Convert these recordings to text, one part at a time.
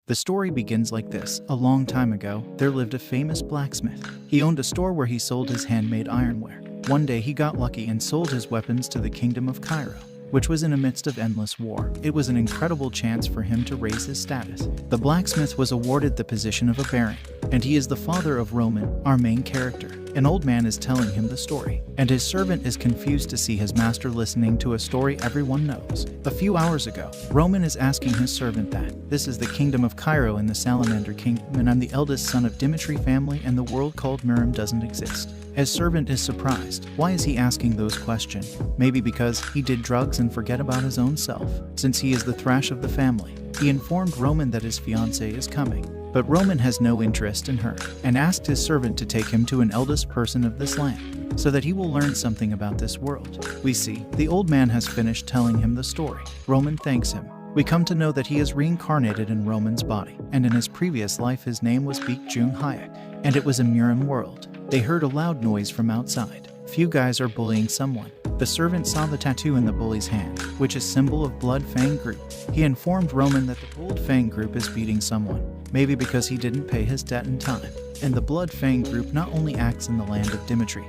The story begins like this. A long time ago, there lived a famous blacksmith. He owned a store where he sold his handmade ironware. One day he got lucky and sold his weapons to the kingdom of Cairo, which was in the midst of endless war. It was an incredible chance for him to raise his status. The blacksmith was awarded the position of a baron, and he is the father of Roman, our main character. An old man is telling him the story, and his servant is confused to see his master listening to a story everyone knows. A few hours ago, Roman is asking his servant that this is the kingdom of Cairo and the Salamander kingdom, and I'm the eldest son of Dimitri family, and the world called Miram doesn't exist. His servant is surprised. Why is he asking those questions? Maybe because he did drugs and forget about his own self. Since he is the thrash of the family, he informed Roman that his fiancée is coming. But Roman has no interest in her, and asked his servant to take him to an eldest person of this land, so that he will learn something about this world. We see, the old man has finished telling him the story. Roman thanks him. We come to know that he is reincarnated in Roman's body, and in his previous life his name was Baek Hayek, and it was a Miram world. They heard a loud noise from outside. Few guys are bullying someone. The servant saw the tattoo in the bully's hand, which is symbol of Blood Fang Group. He informed Roman that the Blood Fang Group is beating someone, maybe because he didn't pay his debt in time. And the Blood Fang Group not only acts in the land of Dimitri,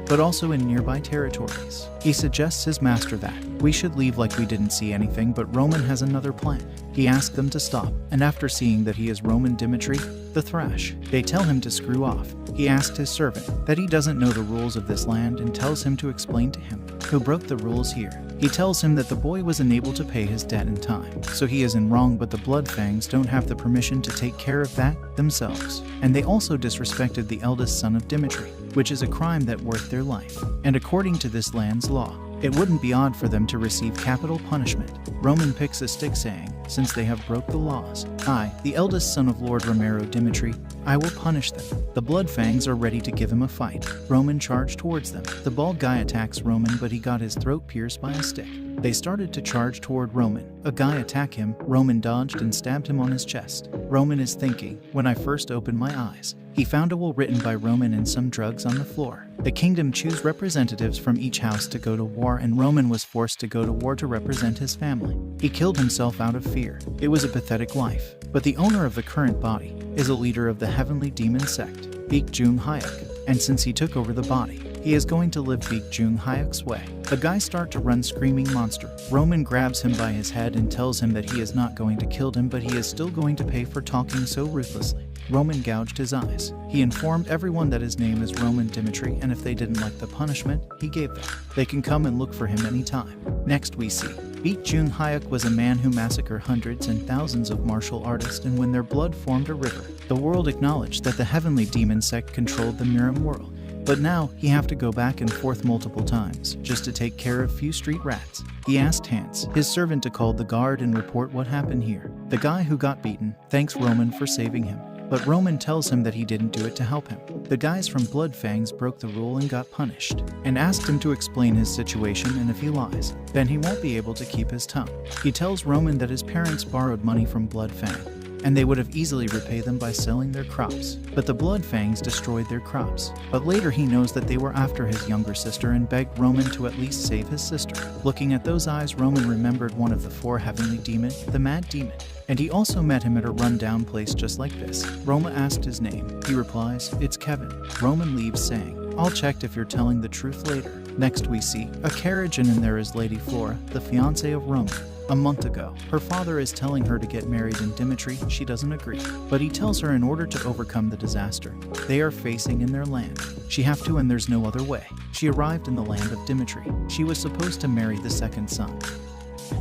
but also in nearby territories. He suggests his master that we should leave like we didn't see anything, but Roman has another plan. He asks them to stop, and after seeing that he is Roman Dimitri, the thrash, they tell him to screw off. He asked his servant that he doesn't know the rules of this land and tells him to explain to him who broke the rules here. He tells him that the boy was unable to pay his debt in time, so he is in wrong, but the Bloodfangs don't have the permission to take care of that themselves. And they also disrespected the eldest son of Dimitri, which is a crime that worth their life. And according to this land's law, it wouldn't be odd for them to receive capital punishment. Roman picks a stick saying, since they have broke the laws, I, the eldest son of Lord Romero Dimitri, I will punish them. The Bloodfangs are ready to give him a fight. Roman charged towards them. The bald guy attacks Roman, but he got his throat pierced by a stick. They started to charge toward Roman. A guy attacked him. Roman dodged and stabbed him on his chest. Roman is thinking, when I first opened my eyes, he found a will written by Roman and some drugs on the floor. The kingdom chose representatives from each house to go to war, and Roman was forced to go to war to represent his family. He killed himself out of fear. It was a pathetic life. But the owner of the current body is a leader of the heavenly demon sect, Baek Hayek, and since he took over the body, he is going to live Baek Hayek's way. The guys start to run screaming monster. Roman grabs him by his head and tells him that he is not going to kill him, but he is still going to pay for talking so ruthlessly. Roman gouged his eyes. He informed everyone that his name is Roman Dimitri, and if they didn't like the punishment he gave them, they can come and look for him anytime. Next we see, Baek Hayek was a man who massacred hundreds and thousands of martial artists, and when their blood formed a river, the world acknowledged that the heavenly demon sect controlled the Miram world. But now, he have to go back and forth multiple times, just to take care of few street rats. He asked Hans, his servant, to call the guard and report what happened here. The guy who got beaten thanks Roman for saving him, but Roman tells him that he didn't do it to help him. The guys from Bloodfangs broke the rule and got punished, and asked him to explain his situation, and if he lies, then he won't be able to keep his tongue. He tells Roman that his parents borrowed money from Bloodfang, and they would have easily repaid them by selling their crops. But the Bloodfangs destroyed their crops. But later he knows that they were after his younger sister and begged Roman to at least save his sister. Looking at those eyes, Roman remembered one of the four heavenly demon, the Mad Demon. And he also met him at a rundown place just like this. Roma asked his name. He replies, it's Kevin. Roman leaves saying, I'll check if you're telling the truth later. Next we see a carriage, and in there is Lady Flora, the fiancée of Roman. A month ago, her father is telling her to get married in Dimitri. She doesn't agree, but he tells her in order to overcome the disaster they are facing in their land, she have to, and there's no other way. She arrived in the land of Dimitri. She was supposed to marry the second son,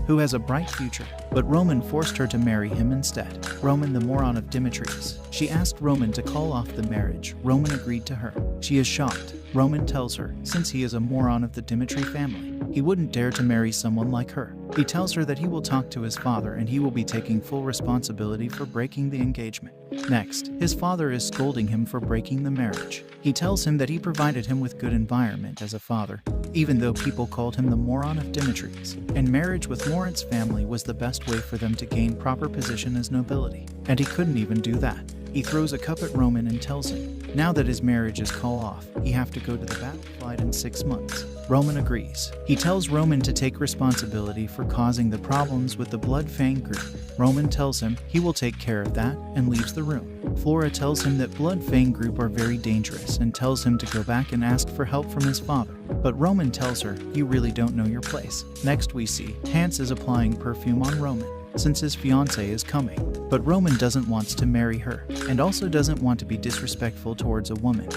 who has a bright future, but Roman forced her to marry him instead. Roman, the moron of Dimitri's. She asked Roman to call off the marriage. Roman agreed to her. She is shocked. Roman tells her, since he is a moron of the Dimitri family, he wouldn't dare to marry someone like her. He tells her that he will talk to his father and he will be taking full responsibility for breaking the engagement. Next, his father is scolding him for breaking the marriage. He tells him that he provided him with good environment as a father, even though people called him the moron of Dimitri's, and marriage with Lawrence family was the best way for them to gain proper position as nobility, and he couldn't even do that. He throws a cup at Roman and tells him, now that his marriage is called off, he have to go to the battlefield in 6 months. Roman agrees. He tells Roman to take responsibility for causing the problems with the Blood Fang group. Roman tells him he will take care of that and leaves the room. Flora tells him that Blood Fang group are very dangerous and tells him to go back and ask for help from his father. But Roman tells her, you really don't know your place. Next we see Hans is applying perfume on Roman since his fiancée is coming. But Roman doesn't want to marry her and also doesn't want to be disrespectful towards a woman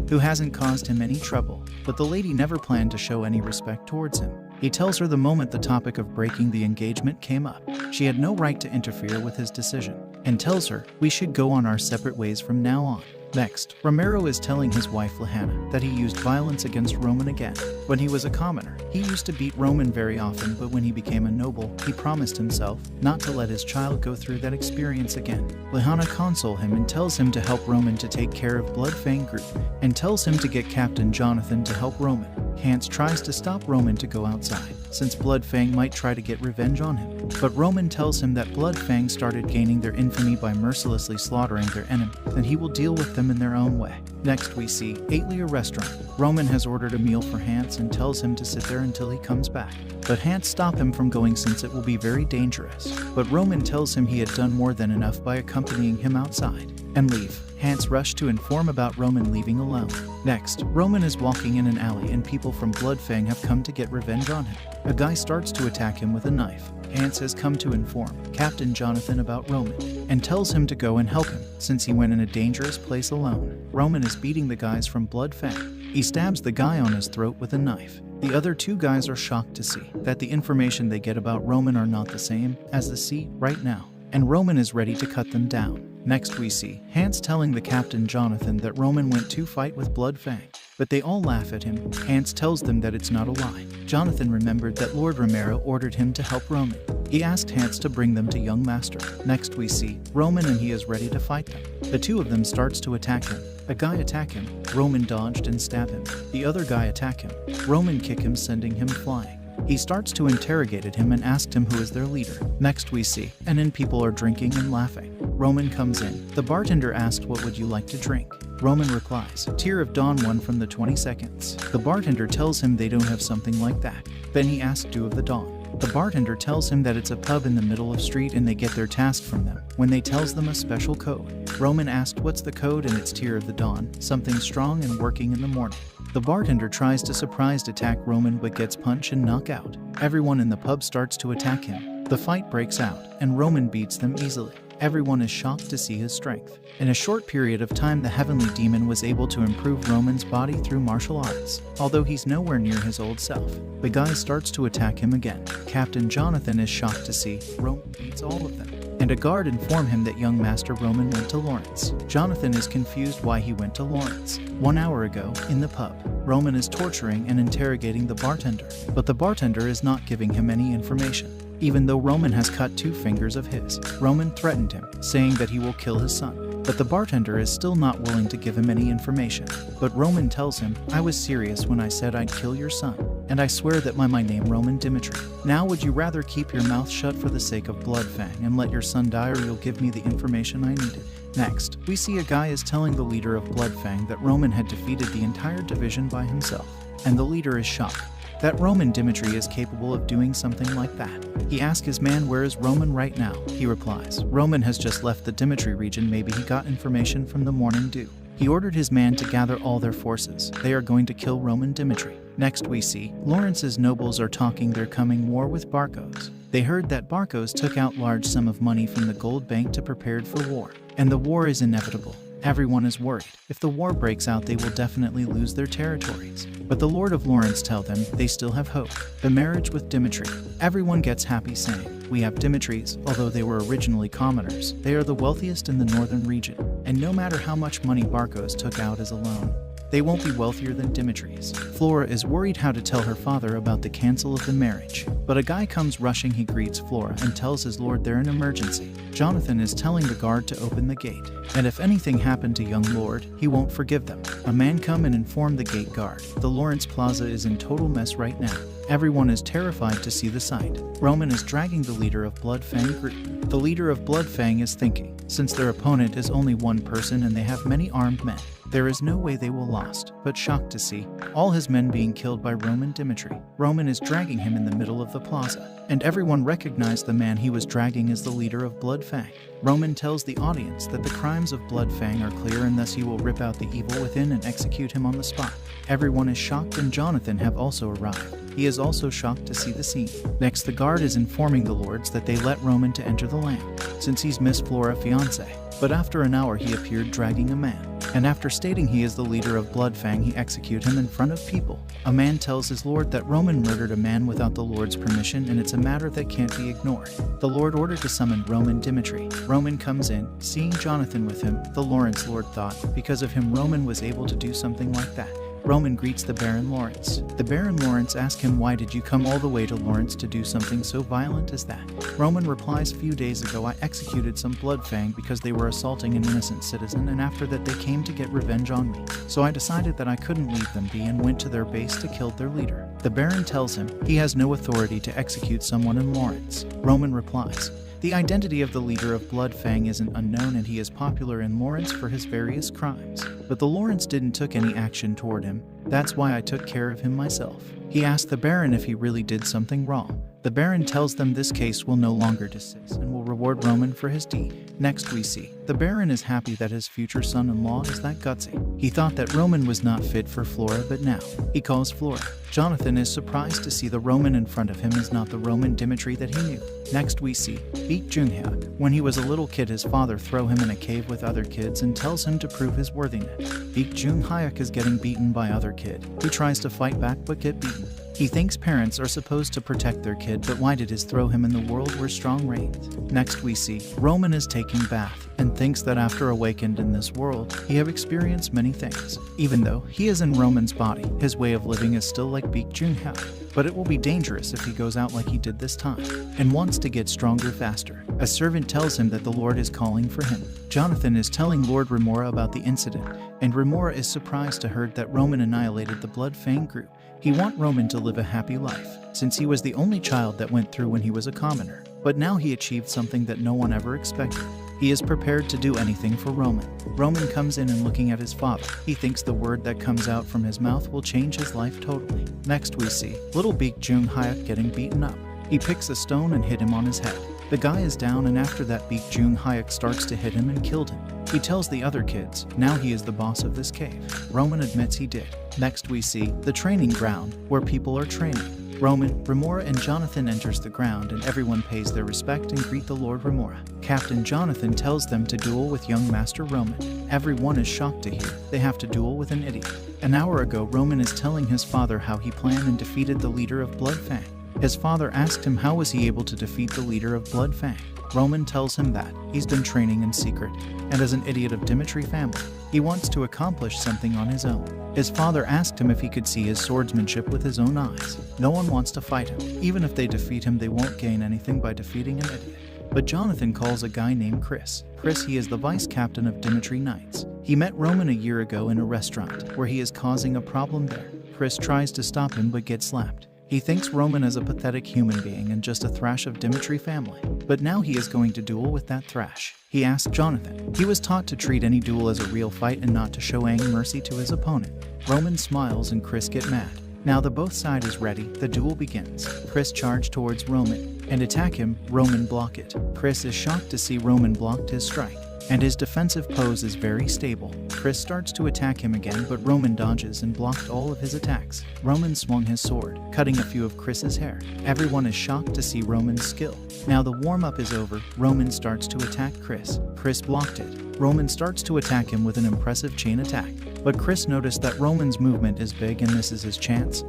who hasn't caused him any trouble. But the lady never planned to show any respect towards him. He tells her the moment the topic of breaking the engagement came up, she had no right to interfere with his decision, and tells her we should go on our separate ways from now on. Next, Romero is telling his wife Lahanna that he used violence against Roman again. When he was a commoner, he used to beat Roman very often, but when he became a noble, he promised himself not to let his child go through that experience again. Lahanna consoles him and tells him to help Roman to take care of Blood Fang group, and tells him to get Captain Jonathan to help Roman. Hans tries to stop Roman to go outside, since Blood Fang might try to get revenge on him. But Roman tells him that Blood Fang started gaining their infamy by mercilessly slaughtering their enemy, and he will deal with them in their own way. Next we see Atlia restaurant. Roman has ordered a meal for Hans and tells him to sit there until he comes back. But Hans stops him from going since it will be very dangerous. But Roman tells him he had done more than enough by accompanying him outside and leave. Hans rushed to inform about Roman leaving alone. Next, Roman is walking in an alley and people from Blood Fang have come to get revenge on him. A guy starts to attack him with a knife. Hans has come to inform Captain Jonathan about Roman and tells him to go and help him since he went in a dangerous place alone. Roman is beating the guys from Blood Fang. He stabs the guy on his throat with a knife. The other two guys are shocked to see that the information they get about Roman are not the same as they see right now, and Roman is ready to cut them down. Next we see Hans telling the Captain Jonathan that Roman went to fight with Blood Fang, but they all laugh at him. Hans tells them that it's not a lie. Jonathan remembered that Lord Romero ordered him to help Roman. He asked Hans to bring them to young master. Next we see Roman and he is ready to fight them. The two of them starts to attack him. A guy attack him. Roman dodged and stab him. The other guy attack him. Roman kick him, sending him flying. He starts to interrogate him and asked him who is their leader. Next we see and then people are drinking and laughing. Roman comes in. The bartender asked, what would you like to drink? Roman replies, Tear of Dawn, one from the 20 seconds. The bartender tells him they don't have something like that. Then he asks Dew of the Dawn. The bartender tells him that it's a pub in the middle of street and they get their task from them when they tells them a special code. Roman asked what's the code and it's Tear of the Dawn, something strong and working in the morning. The bartender tries to surprise attack Roman but gets punched and knocked out. Everyone in the pub starts to attack him. The fight breaks out and Roman beats them easily. Everyone is shocked to see his strength. In a short period of time, the heavenly demon was able to improve Roman's body through martial arts, although he's nowhere near his old self. The guy starts to attack him again. Captain Jonathan is shocked to see Roman beats all of them, and a guard inform him that young master Roman went to Lawrence. Jonathan is confused why he went to Lawrence. 1 hour ago, in the pub, Roman is torturing and interrogating the bartender, but the bartender is not giving him any information. Even though Roman has cut 2 fingers of his, Roman threatened him, saying that he will kill his son. But the bartender is still not willing to give him any information. But Roman tells him, I was serious when I said I'd kill your son, and I swear that my name Roman Dimitri. Now would you rather keep your mouth shut for the sake of Blood Fang and let your son die, or you'll give me the information I needed? Next, we see a guy is telling the leader of Blood Fang that Roman had defeated the entire division by himself, and the leader is shocked that Roman Dimitri is capable of doing something like that. He asks his man, where is Roman right now? He replies, Roman has just left the Dimitri region, maybe he got information from the morning dew. He ordered his man to gather all their forces. They are going to kill Roman Dimitri. Next we see Lawrence's nobles are talking their coming war with Barcos. They heard that Barcos took out large sum of money from the gold bank to prepare for war, and the war is inevitable. Everyone is worried. If the war breaks out, they will definitely lose their territories. But the Lord of Lawrence tell them they still have hope. The marriage with Dimitri. Everyone gets happy saying, we have Dimitris, although they were originally commoners. They are the wealthiest in the northern region. And no matter how much money Barcos took out as a loan, they won't be wealthier than Dimitri's. Flora is worried how to tell her father about the cancel of the marriage. But a guy comes rushing, he greets Flora and tells his lord they're in emergency. Jonathan is telling the guard to open the gate, and if anything happened to young lord, he won't forgive them. A man come and inform the gate guard. The Lawrence Plaza is in total mess right now. Everyone is terrified to see the sight. Roman is dragging the leader of Bloodfang group. The leader of Bloodfang is thinking, since their opponent is only one person and they have many armed men, there is no way they will lost, but shocked to see all his men being killed by Roman Dimitri. Roman is dragging him in the middle of the plaza, and everyone recognized the man he was dragging as the leader of Bloodfang. Roman tells the audience that the crimes of Bloodfang are clear and thus he will rip out the evil within and execute him on the spot. Everyone is shocked and Jonathan have also arrived. He is also shocked to see the scene. Next, the guard is informing the lords that they let Roman to enter the land, since he's Miss Flora fiancé. But after an hour he appeared dragging a man, and after stating he is the leader of Bloodfang he execute him in front of people. A man tells his lord that Roman murdered a man without the lord's permission and it's a matter that can't be ignored. The lord ordered to summon Roman Dimitri. Roman comes in, seeing Jonathan with him. The Lawrence lord thought because of him Roman was able to do something like that. Roman greets the Baron Lawrence. The Baron Lawrence asks him, why did you come all the way to Lawrence to do something so violent as that? Roman replies, few days ago I executed some Bloodfang because they were assaulting an innocent citizen, and after that they came to get revenge on me. So I decided that I couldn't leave them be and went to their base to kill their leader. The Baron tells him he has no authority to execute someone in Lawrence. Roman replies, the identity of the leader of Bloodfang isn't unknown and he is popular in Lawrence for his various crimes. But the Lawrence didn't took any action toward him, that's why I took care of him myself. He asked the Baron if he really did something wrong. The Baron tells them this case will no longer desist and will reward Roman for his deed. Next we see, the Baron is happy that his future son-in-law is that gutsy. He thought that Roman was not fit for Flora, but now he calls Flora. Jonathan is surprised to see the Roman in front of him is not the Roman Dimitri that he knew. Next we see Baek Jung-hyuk. When he was a little kid his father threw him in a cave with other kids and tells him to prove his worthiness. Baek Jung-hyuk is getting beaten by other kid. He tries to fight back but get beaten. He thinks parents are supposed to protect their kid, but why did his throw him in the world where strong reigns? Next we see Roman is taking bath and thinks that after awakened in this world, he have experienced many things. Even though he is in Roman's body, his way of living is still like Baek Jung-hyuk. But it will be dangerous if he goes out like he did this time, and wants to get stronger faster. A servant tells him that the Lord is calling for him. Jonathan is telling Lord Remora about the incident, and Remora is surprised to heard that Roman annihilated the Bloodfang group. He want Roman to live a happy life, since he was the only child that went through when he was a commoner. But now he achieved something that no one ever expected. He is prepared to do anything for Roman. Roman comes in and looking at his father. He thinks the word that comes out from his mouth will change his life totally. Next we see little Baek Jung-hyuk getting beaten up. He picks a stone and hit him on his head. The guy is down and after that Baek Jung-hyuk starts to hit him and killed him. He tells the other kids, now he is the boss of this cave. Roman admits he did. Next we see the training ground, where people are training. Roman, Remora and Jonathan enters the ground and everyone pays their respect and greet the Lord Remora. Captain Jonathan tells them to duel with young Master Roman. Everyone is shocked to hear they have to duel with an idiot. An hour ago Roman is telling his father how he planned and defeated the leader of Bloodfang. His father asked him how was he able to defeat the leader of Bloodfang. Roman tells him that he's been training in secret, and as an idiot of Dimitri family, he wants to accomplish something on his own. His father asked him if he could see his swordsmanship with his own eyes. No one wants to fight him. Even if they defeat him, they won't gain anything by defeating an idiot. But Jonathan calls a guy named Chris. Chris, he is the vice captain of Dimitri Knights. He met Roman a year ago in a restaurant, where he is causing a problem there. Chris tries to stop him but gets slapped. He thinks Roman is a pathetic human being and just a thrash of Dimitri family. But now he is going to duel with that thrash. He asks Jonathan. He was taught to treat any duel as a real fight and not to show any mercy to his opponent. Roman smiles and Chris get mad. Now the both side is ready, the duel begins. Chris charge towards Roman and attack him, Roman block it. Chris is shocked to see Roman blocked his strike, and his defensive pose is very stable. Chris starts to attack him again, but Roman dodges and blocked all of his attacks. Roman swung his sword, cutting a few of Chris's hair. Everyone is shocked to see Roman's skill. Now the warm-up is over, Roman starts to attack Chris. Chris blocked it. Roman starts to attack him with an impressive chain attack, but Chris noticed that Roman's movement is big and this is his chance.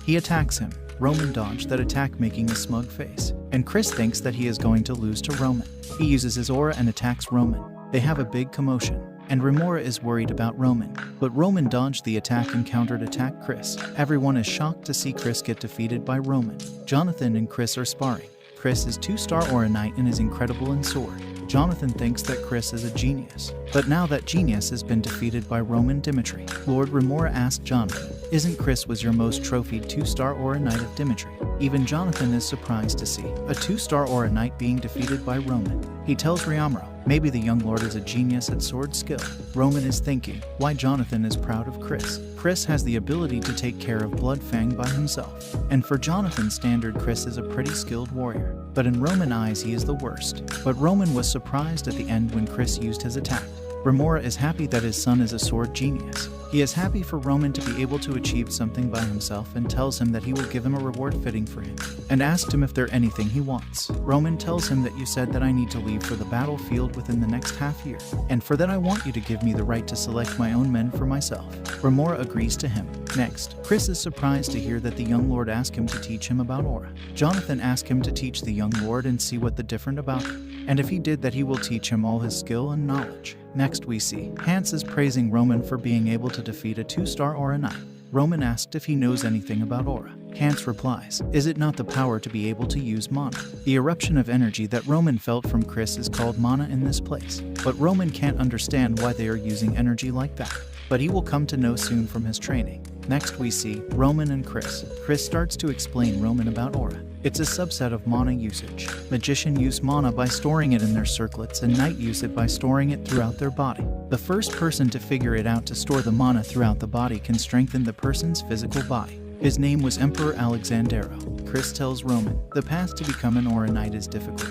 He attacks him. Roman dodged that attack, making a smug face, and Chris thinks that he is going to lose to Roman. He uses his aura and attacks Roman. They have a big commotion, and Remora is worried about Roman, but Roman dodged the attack and countered attack Chris. Everyone is shocked to see Chris get defeated by Roman. Jonathan and Chris are sparring. Chris is 2-star Aura Knight and is incredible in sword. Jonathan thinks that Chris is a genius, but now that genius has been defeated by Roman Dimitri. Lord Remora asked Jonathan Isn't Chris was your most trophied 2-star Aura Knight of Dimitri? Even Jonathan is surprised to see a 2-star Aura Knight being defeated by Roman. He tells Ryamaro, maybe the young lord is a genius at sword skill. Roman is thinking why Jonathan is proud of Chris. Chris has the ability to take care of Bloodfang by himself. And for Jonathan's standard, Chris is a pretty skilled warrior. But in Roman's eyes, he is the worst. But Roman was surprised at the end when Chris used his attack. Remora is happy that his son is a sword genius. He is happy for Roman to be able to achieve something by himself and tells him that he will give him a reward fitting for him, and asked him if there anything he wants. Roman tells him that you said that I need to leave for the battlefield within the next half year, and for that I want you to give me the right to select my own men for myself. Remora agrees to him. Next, Chris is surprised to hear that the young lord asked him to teach him about aura. Jonathan asked him to teach the young lord and see what the different about him, and if he did that he will teach him all his skill and knowledge. Next we see Hans is praising Roman for being able to defeat a 2-star Aura Knight. Roman asked if he knows anything about aura. Hans replies, is it not the power to be able to use mana? The eruption of energy that Roman felt from Chris is called mana in this place. But Roman can't understand why they are using energy like that. But he will come to know soon from his training. Next we see Roman and Chris. Chris starts to explain Roman about aura. It's a subset of mana usage. Magician use mana by storing it in their circlets, and knight use it by storing it throughout their body. The first person to figure it out to store the mana throughout the body can strengthen the person's physical body. His name was Emperor Alexandero. Chris tells Roman, the path to become an Aura Knight is difficult,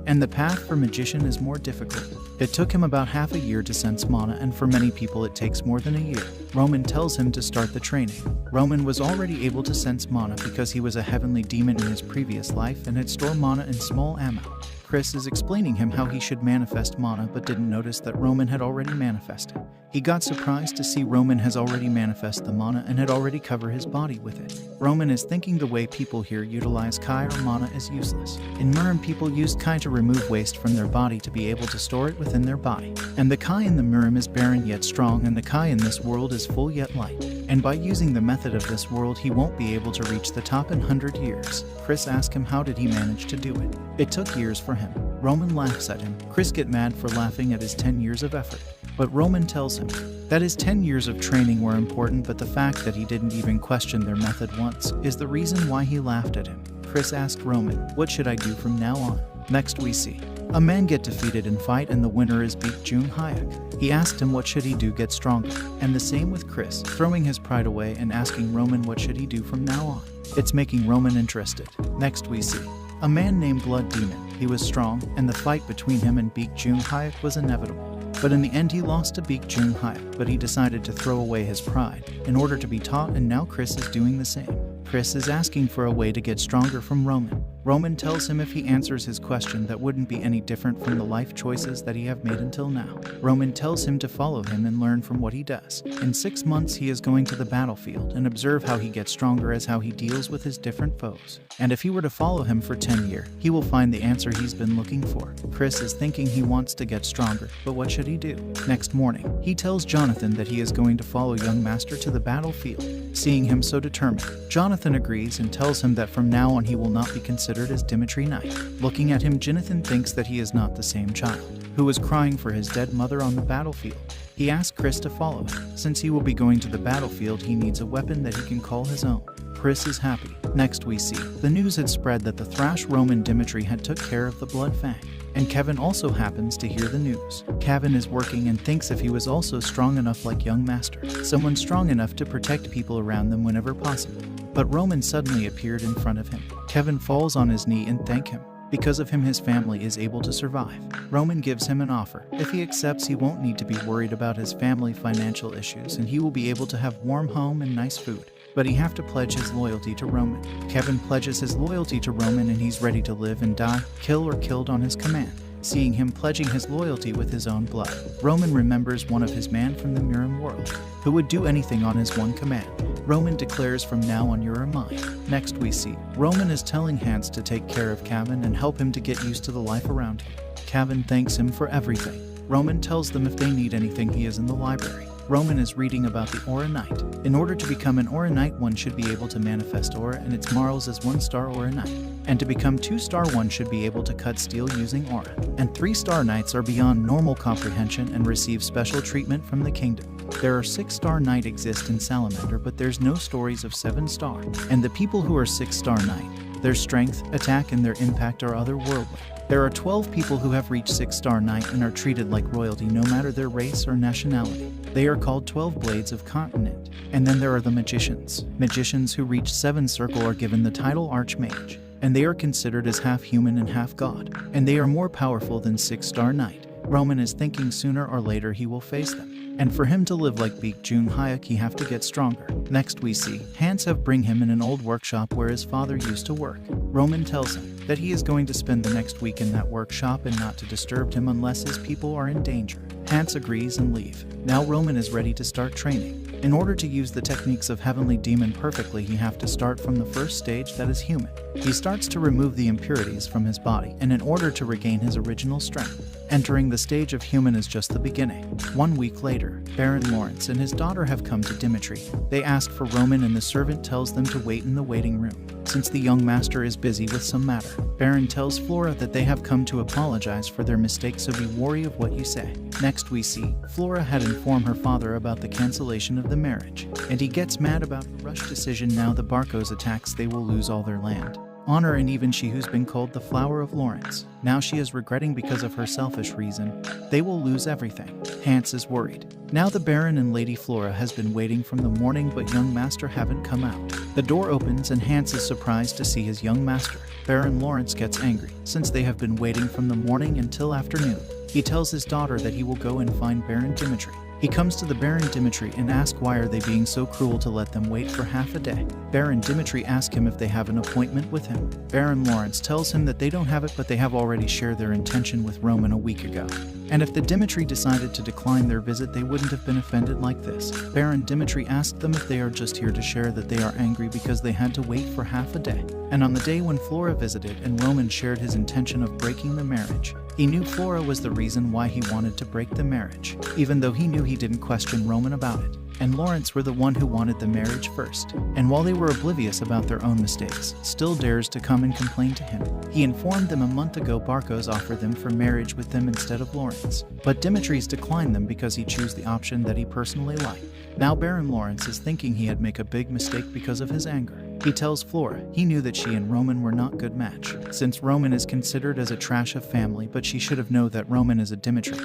and the path for magician is more difficult. It took him about half a year to sense mana, and for many people it takes more than a year. Roman tells him to start the training. Roman was already able to sense mana because he was a heavenly demon in his previous life and had stored mana in small ammo. Chris is explaining him how he should manifest mana, but didn't notice that Roman had already manifested. He got surprised to see Roman has already manifested the mana and had already covered his body with it. Roman is thinking the way people here utilize Kai or mana is useless. In Mirim, people used Kai to remove waste from their body to be able to store it within their body. And the Kai in the Mirim is barren yet strong, and the Kai in this world is full yet light. And by using the method of this world, he won't be able to reach the top in 100 years. Chris asks him how did he manage to do it. It took years for him. Roman laughs at him. Chris gets mad for laughing at his 10 years of effort. But Roman tells him that his 10 years of training were important, but the fact that he didn't even question their method once is the reason why he laughed at him. Chris asked Roman, what should I do from now on? Next we see a man get defeated in fight, and the winner is Baek Jung Hyuk. He asked him what should he do get stronger, and the same with Chris, throwing his pride away and asking Roman what should he do from now on. It's making Roman interested. Next we see a man named Blood Demon. He was strong, and the fight between him and Baek Jung Hyuk was inevitable. But in the end he lost to Baek Jung Hyuk, but he decided to throw away his pride in order to be taught, and now Chris is doing the same. Chris is asking for a way to get stronger from Roman. Roman tells him if he answers his question that wouldn't be any different from the life choices that he have made until now. Roman tells him to follow him and learn from what he does. In 6 months he is going to the battlefield and observe how he gets stronger as how he deals with his different foes. And if he were to follow him for 10 years, he will find the answer he's been looking for. Chris is thinking he wants to get stronger, but what should he do? Next morning, he tells Jonathan that he is going to follow young master to the battlefield. Seeing him so determined, Jonathan agrees and tells him that from now on he will not be considered as Dimitri Knight. Looking at him, Jonathan thinks that he is not the same child who was crying for his dead mother on the battlefield. He asks Chris to follow him. Since he will be going to the battlefield, he needs a weapon that he can call his own. Chris is happy. Next we see the news had spread that the Thrash Roman Dimitri had took care of the Bloodfang, and Kevin also happens to hear the news. Kevin is working and thinks if he was also strong enough like young master, someone strong enough to protect people around them whenever possible. But Roman suddenly appeared in front of him. Kevin falls on his knee and thank him. Because of him, his family is able to survive. Roman gives him an offer. If he accepts, he won't need to be worried about his family financial issues, and he will be able to have warm home and nice food. But he have to pledge his loyalty to Roman. Kevin pledges his loyalty to Roman, and he's ready to live and die, kill or killed on his command. Seeing him pledging his loyalty with his own blood, Roman remembers one of his man from the Mirim world, who would do anything on his one command. Roman declares, from now on you are mine. Next we see Roman is telling Hans to take care of Kevin and help him to get used to the life around him. Kevin thanks him for everything. Roman tells them if they need anything, he is in the library. Roman is reading about the Aura Knight. In order to become an Aura Knight, one should be able to manifest aura and its morals as 1-star Aura Knight. And to become 2-star, one should be able to cut steel using aura. And 3-star Knights are beyond normal comprehension and receive special treatment from the kingdom. There are 6-star knight exist in Salamander, but there's no stories of 7-star. And the people who are 6-star knight, their strength, attack, and their impact are otherworldly. There are 12 people who have reached 6-star knight and are treated like royalty no matter their race or nationality. They are called 12 Blades of Continent. And then there are the magicians. Magicians who reach 7 circle are given the title Archmage, and they are considered as half human and half god, and they are more powerful than 6-star knight. Roman is thinking sooner or later he will face them. And for him to live like Baek Jung Hyuk, he have to get stronger. Next we see Hans have bring him in an old workshop where his father used to work. Roman tells him that he is going to spend the next week in that workshop and not to disturb him unless his people are in danger. Hans agrees and leave. Now Roman is ready to start training. In order to use the techniques of Heavenly Demon perfectly, he have to start from the first stage, that is human. He starts to remove the impurities from his body, and in order to regain his original strength. Entering the stage of human is just the beginning. 1 week later, Baron Lawrence and his daughter have come to Dimitri. They ask for Roman and the servant tells them to wait in the waiting room, since the young master is busy with some matter. Baron tells Flora that they have come to apologize for their mistake, so be wary of what you say. Next we see Flora had informed her father about the cancellation of the marriage, and he gets mad about the rushed decision. Now the Barcos attacks, they will lose all their land, honor, and even she who's been called the Flower of Lawrence. Now she is regretting because of her selfish reason. They will lose everything. Hans is worried. Now the Baron and Lady Flora has been waiting from the morning, but young master haven't come out. The door opens and Hans is surprised to see his young master. Baron Lawrence gets angry, since they have been waiting from the morning until afternoon. He tells his daughter that he will go and find Baron Dimitri. He comes to the Baron Dimitri and asks why are they being so cruel to let them wait for half a day. Baron Dimitri asks him if they have an appointment with him. Baron Lawrence tells him that they don't have it, but they have already shared their intention with Roman a week ago. And if the Dimitri decided to decline their visit, they wouldn't have been offended like this. Baron Dimitri asked them if they are just here to share that they are angry because they had to wait for half a day. And on the day when Flora visited and Roman shared his intention of breaking the marriage, he knew Flora was the reason why he wanted to break the marriage, even though he knew he didn't question Roman about it. And Lawrence were the one who wanted the marriage first. And while they were oblivious about their own mistakes, still dares to come and complain to him. He informed them a month ago Barcos offered them for marriage with them instead of Lawrence. But Dimitri's declined them because he chose the option that he personally liked. Now Baron Lawrence is thinking he had made a big mistake because of his anger. He tells Flora he knew that she and Roman were not good match, since Roman is considered as a trash of family, but she should have known that Roman is a Dimitri,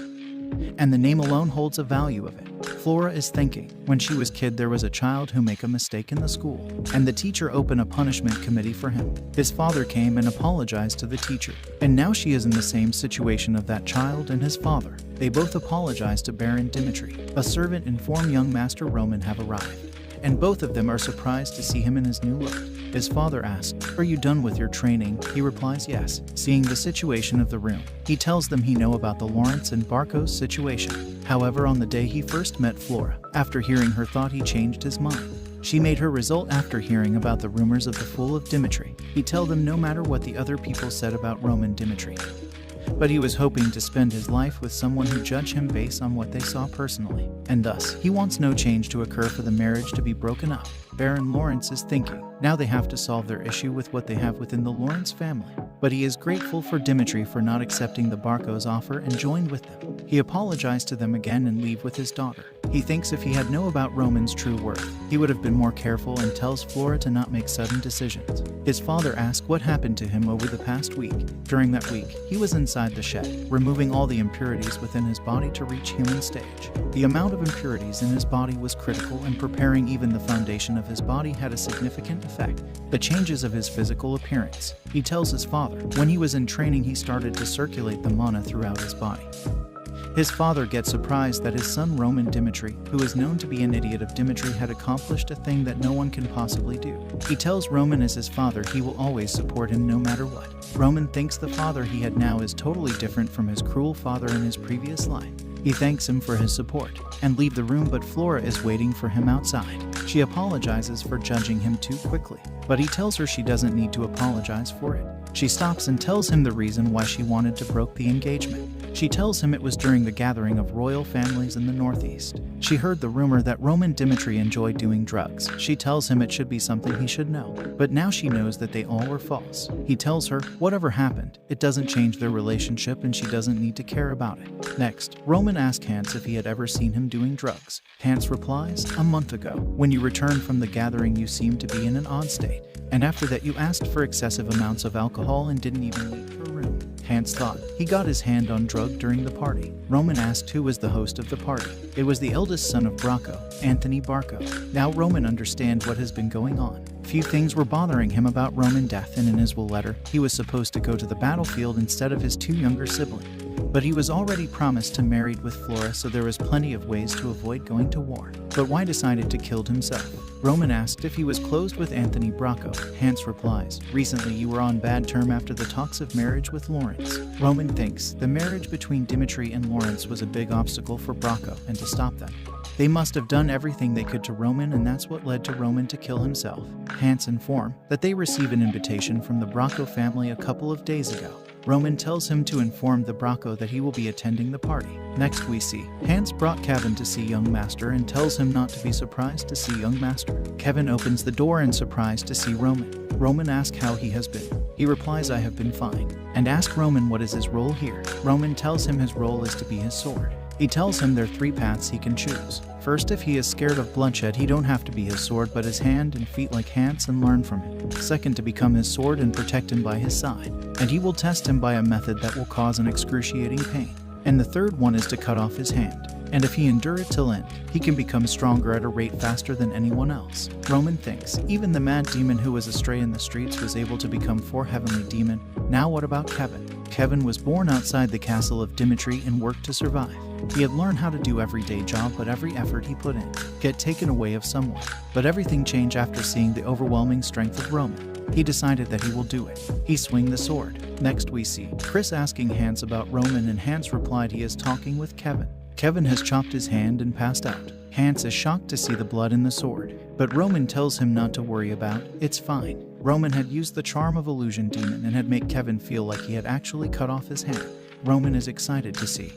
and the name alone holds a value of it. Flora is thinking, when she was kid there was a child who make a mistake in the school, and the teacher opened a punishment committee for him. His father came and apologized to the teacher, and now she is in the same situation of that child and his father. They both apologize to Baron Dimitri. A servant informed young Master Roman have arrived, and both of them are surprised to see him in his new look. His father asks, "Are you done with your training?" He replies yes. Seeing the situation of the room, he tells them he know about the Lawrence and Barcos situation. However, on the day he first met Flora, after hearing her thought, he changed his mind. She made her result after hearing about the rumors of the Fool of Dimitri. He tell them no matter what the other people said about Roman Dimitri, but he was hoping to spend his life with someone who judged him based on what they saw personally, and thus he wants no change to occur for the marriage to be broken up. Baron Lawrence is thinking, now they have to solve their issue with what they have within the Lawrence family. But he is grateful for Dimitri for not accepting the Barcos offer and joined with them. He apologized to them again and leave with his daughter. He thinks if he had known about Roman's true worth, he would have been more careful and tells Flora to not make sudden decisions. His father asks what happened to him over the past week. During that week, he was inside the shed, removing all the impurities within his body to reach human stage. The amount of impurities in his body was critical, and preparing even the foundation of his body had a significant effect. The changes of his physical appearance. He tells his father, when he was in training he started to circulate the mana throughout his body. His father gets surprised that his son Roman Dimitri, who is known to be an idiot of Dimitri, had accomplished a thing that no one can possibly do. He tells Roman as his father he will always support him no matter what. Roman thinks the father he had now is totally different from his cruel father in his previous life. He thanks him for his support and leave the room, but Flora is waiting for him outside. She apologizes for judging him too quickly, but he tells her she doesn't need to apologize for it. She stops and tells him the reason why she wanted to break the engagement. She tells him it was during the gathering of royal families in the Northeast. She heard the rumor that Roman Dimitri enjoyed doing drugs. She tells him it should be something he should know, but now she knows that they all were false. He tells her, whatever happened, it doesn't change their relationship and she doesn't need to care about it. Next, Roman asks Hans if he had ever seen him doing drugs. Hans replies, a month ago. When you returned from the gathering, you seemed to be in an odd state. And after that you asked for excessive amounts of alcohol and didn't even leave her room. Hans thought he got his hand on drug during the party. Roman asked who was the host of the party. It was the eldest son of Bracco, Anthony Barco. Now Roman understands what has been going on. Few things were bothering him about Roman death, and in his will letter, he was supposed to go to the battlefield instead of his two younger siblings. But he was already promised to married with Flora, so there was plenty of ways to avoid going to war. But why decided to kill himself? Roman asked if he was closed with Anthony Bracco. Hans replies, recently you were on bad term after the talks of marriage with Lawrence. Roman thinks the marriage between Dimitri and Lawrence was a big obstacle for Bracco, and to stop them, they must have done everything they could to Roman, and that's what led to Roman to kill himself. Hans informs that they receive an invitation from the Bracco family a couple of days ago. Roman tells him to inform the Bracco that he will be attending the party. Next we see Hans brought Kevin to see young master and tells him not to be surprised to see young master. Kevin opens the door and surprised to see Roman. Roman asks how he has been. He replies, I have been fine, and asks Roman what is his role here. Roman tells him his role is to be his sword. He tells him there are 3 paths he can choose. First, if he is scared of bloodshed, he don't have to be his sword but his hand and feet like Hans and learn from him. Second, to become his sword and protect him by his side, and he will test him by a method that will cause an excruciating pain. And the third one is to cut off his hand, and if he endure it till end, he can become stronger at a rate faster than anyone else. Roman thinks even the mad demon who was astray in the streets was able to become 4 heavenly demon. Now what about Kevin? Kevin was born outside the castle of Dimitri and worked to survive. He had learned how to do everyday job, but every effort he put in get taken away of someone. But everything changed after seeing the overwhelming strength of Roman. He decided that he will do it. He swing the sword. Next we see Chris asking Hans about Roman, and Hans replied he is talking with Kevin. Kevin has chopped his hand and passed out. Hans is shocked to see the blood in the sword, but Roman tells him not to worry about, it's fine. Roman had used the charm of illusion demon and had made Kevin feel like he had actually cut off his hand. Roman is excited to see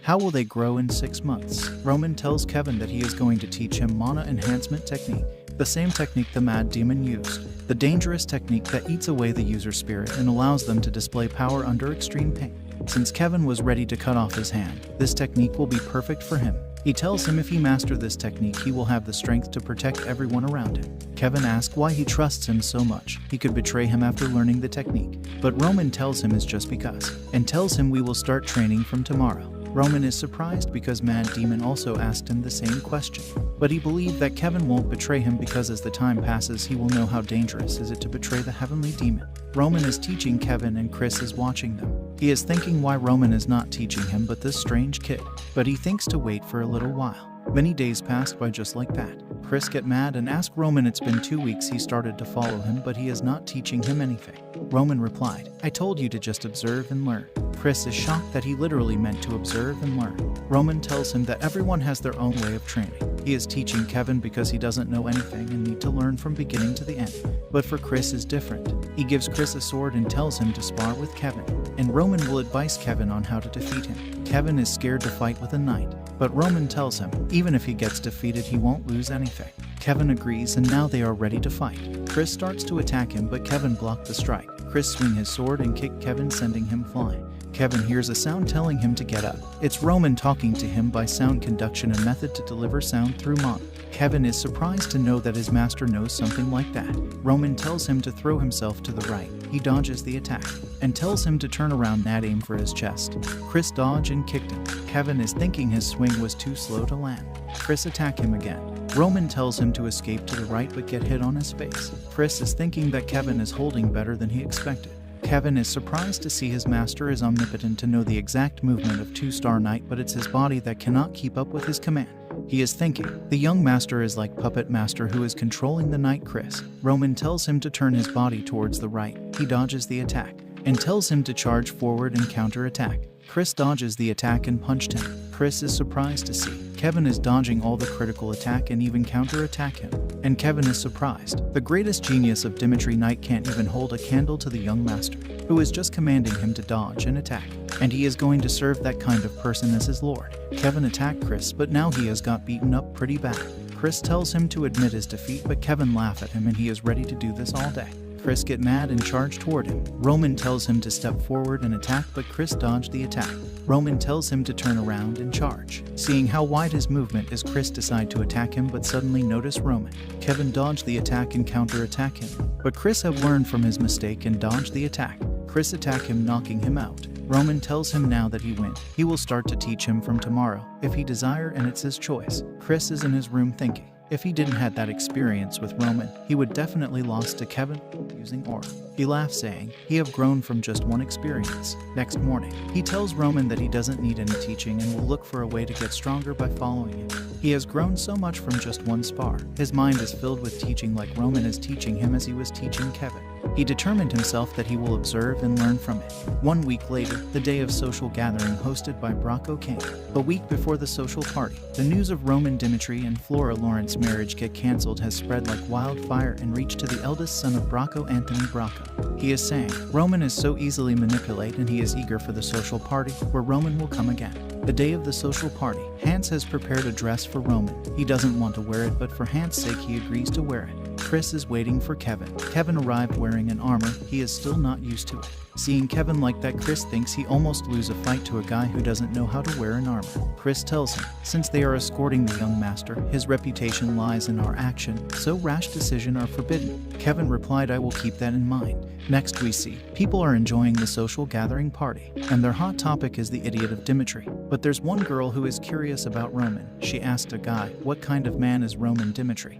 how will they grow in 6 months. Roman tells Kevin that he is going to teach him mana enhancement technique, the same technique the mad demon used, the dangerous technique that eats away the user's spirit and allows them to display power under extreme pain. Since Kevin was ready to cut off his hand, this technique will be perfect for him. He tells him if he masters this technique, he will have the strength to protect everyone around him. Kevin asks why he trusts him so much. He could betray him after learning the technique, but Roman tells him it's just because, and tells him we will start training from tomorrow. Roman is surprised because Mad Demon also asked him the same question, but he believed that Kevin won't betray him because as the time passes he will know how dangerous is it to betray the heavenly demon. Roman is teaching Kevin and Chris is watching them. He is thinking why Roman is not teaching him but this strange kid, but he thinks to wait for a little while. Many days passed by just like that. Chris get mad and ask Roman it's been 2 weeks he started to follow him but he is not teaching him anything. Roman replied, I told you to just observe and learn. Chris is shocked that he literally meant to observe and learn. Roman tells him that everyone has their own way of training. He is teaching Kevin because he doesn't know anything and need to learn from beginning to the end. But for Chris is different. He gives Chris a sword and tells him to spar with Kevin, and Roman will advise Kevin on how to defeat him. Kevin is scared to fight with a knight, but Roman tells him even if he gets defeated he won't lose anything. Kevin agrees and now they are ready to fight. Chris starts to attack him but Kevin blocked the strike. Chris swing his sword and kick Kevin, sending him flying. Kevin hears a sound telling him to get up. It's Roman talking to him by sound conduction, a method to deliver sound through mana. Kevin is surprised to know that his master knows something like that. Roman tells him to throw himself to the right. He dodges the attack and tells him to turn around and aim for his chest. Chris dodged and kicked him. Kevin is thinking his swing was too slow to land. Chris attack him again. Roman tells him to escape to the right but get hit on his face. Chris is thinking that Kevin is holding better than he expected. Kevin is surprised to see his master is omnipotent to know the exact movement of 2-star knight, but it's his body that cannot keep up with his command. He is thinking the young master is like puppet master who is controlling the knight Chris. Roman tells him to turn his body towards the right. He dodges the attack and tells him to charge forward and counter attack. Chris dodges the attack and punched him. Chris is surprised to see Kevin is dodging all the critical attack and even counter attack him. And Kevin is surprised. The greatest genius of Dimitri Knight can't even hold a candle to the young master, who is just commanding him to dodge and attack. and he is going to serve that kind of person as his lord. Kevin attacked Chris, but now he has got beaten up pretty bad. Chris tells him to admit his defeat, but Kevin laughs at him and he is ready to do this all day. Chris get mad and charge toward him. Roman tells him to step forward and attack, but Chris dodged the attack. Roman tells him to turn around and charge. Seeing how wide his movement is, Chris decide to attack him, but suddenly notice Roman. Kevin dodged the attack and counter-attack him, but Chris have learned from his mistake and dodged the attack. Chris attack him, knocking him out. Roman tells him now that he win, he will start to teach him from tomorrow, if he desire, and it's his choice. Chris is in his room thinking, if he didn't had that experience with Roman, he would definitely lost to Kevin using aura. He laughs, saying, he have grown from just one experience. Next morning, he tells Roman that he doesn't need any teaching and will look for a way to get stronger by following him. He has grown so much from just one spar. His mind is filled with teaching like Roman is teaching him as he was teaching Kevin. He determined himself that he will observe and learn from it. 1 week later, the day of social gathering hosted by Bracco came. A week before the social party, the news of Roman Dimitri and Flora Lawrence marriage get cancelled has spread like wildfire and reached to the eldest son of Bracco, Anthony Bracco. He is saying, Roman is so easily manipulated and he is eager for the social party, where Roman will come again. The day of the social party, Hans has prepared a dress for Roman. He doesn't want to wear it, but for Hans' sake he agrees to wear it. Chris is waiting for Kevin. Kevin arrived wearing an armor. He is still not used to it. Seeing Kevin like that, Chris thinks he almost lose a fight to a guy who doesn't know how to wear an armor. Chris tells him, since they are escorting the young master, his reputation lies in our action, so rash decisions are forbidden. Kevin replied, I will keep that in mind. Next we see, people are enjoying the social gathering party, and their hot topic is the idiot of Dimitri. But there's one girl who is curious about Roman. She asked a guy, what kind of man is Roman Dimitri?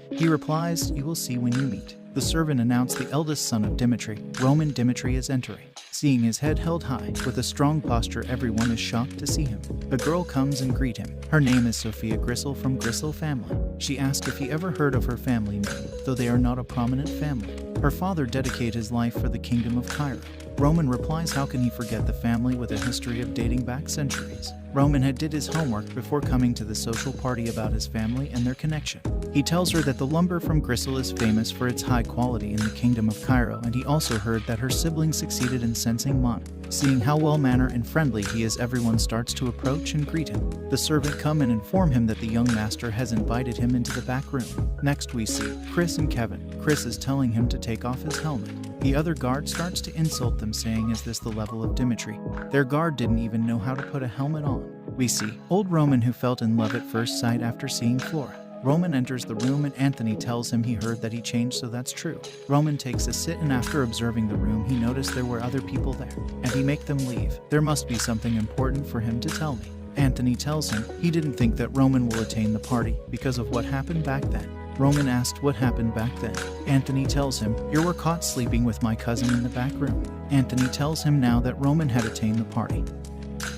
He replies, you will see when you meet. The servant announced the eldest son of Dimitri, Roman Dimitri, is entering. Seeing his head held high, with a strong posture, everyone is shocked to see him. A girl comes and greet him. Her name is Sophia Grisel from Grisel family. She asked if he ever heard of her family name, though they are not a prominent family. Her father dedicated his life for the kingdom of Cairo. Roman replies, how can he forget the family with a history of dating back centuries? Roman had did his homework before coming to the social party about his family and their connection. He tells her that the lumber from Grisel is famous for its high quality in the kingdom of Cairo, and he also heard that her sibling succeeded in sensing mana. Seeing how well-mannered and friendly he is, everyone starts to approach and greet him. The servant come and inform him that the young master has invited him into the back room. Next we see Chris and Kevin. Chris is telling him to take off his helmet. The other guard starts to insult them, saying, is this the level of Dimitri? Their guard didn't even know how to put a helmet on. We see old Roman, who felt in love at first sight after seeing Flora. Roman enters the room and Anthony tells him he heard that he changed, so that's true. Roman takes a sit, and after observing the room he noticed there were other people there, and he make them leave. There must be something important for him to tell me. Anthony tells him he didn't think that Roman will attain the party because of what happened back then. Roman asked what happened back then. Anthony tells him, you were caught sleeping with my cousin in the back room. Anthony tells him now that Roman had attained the party.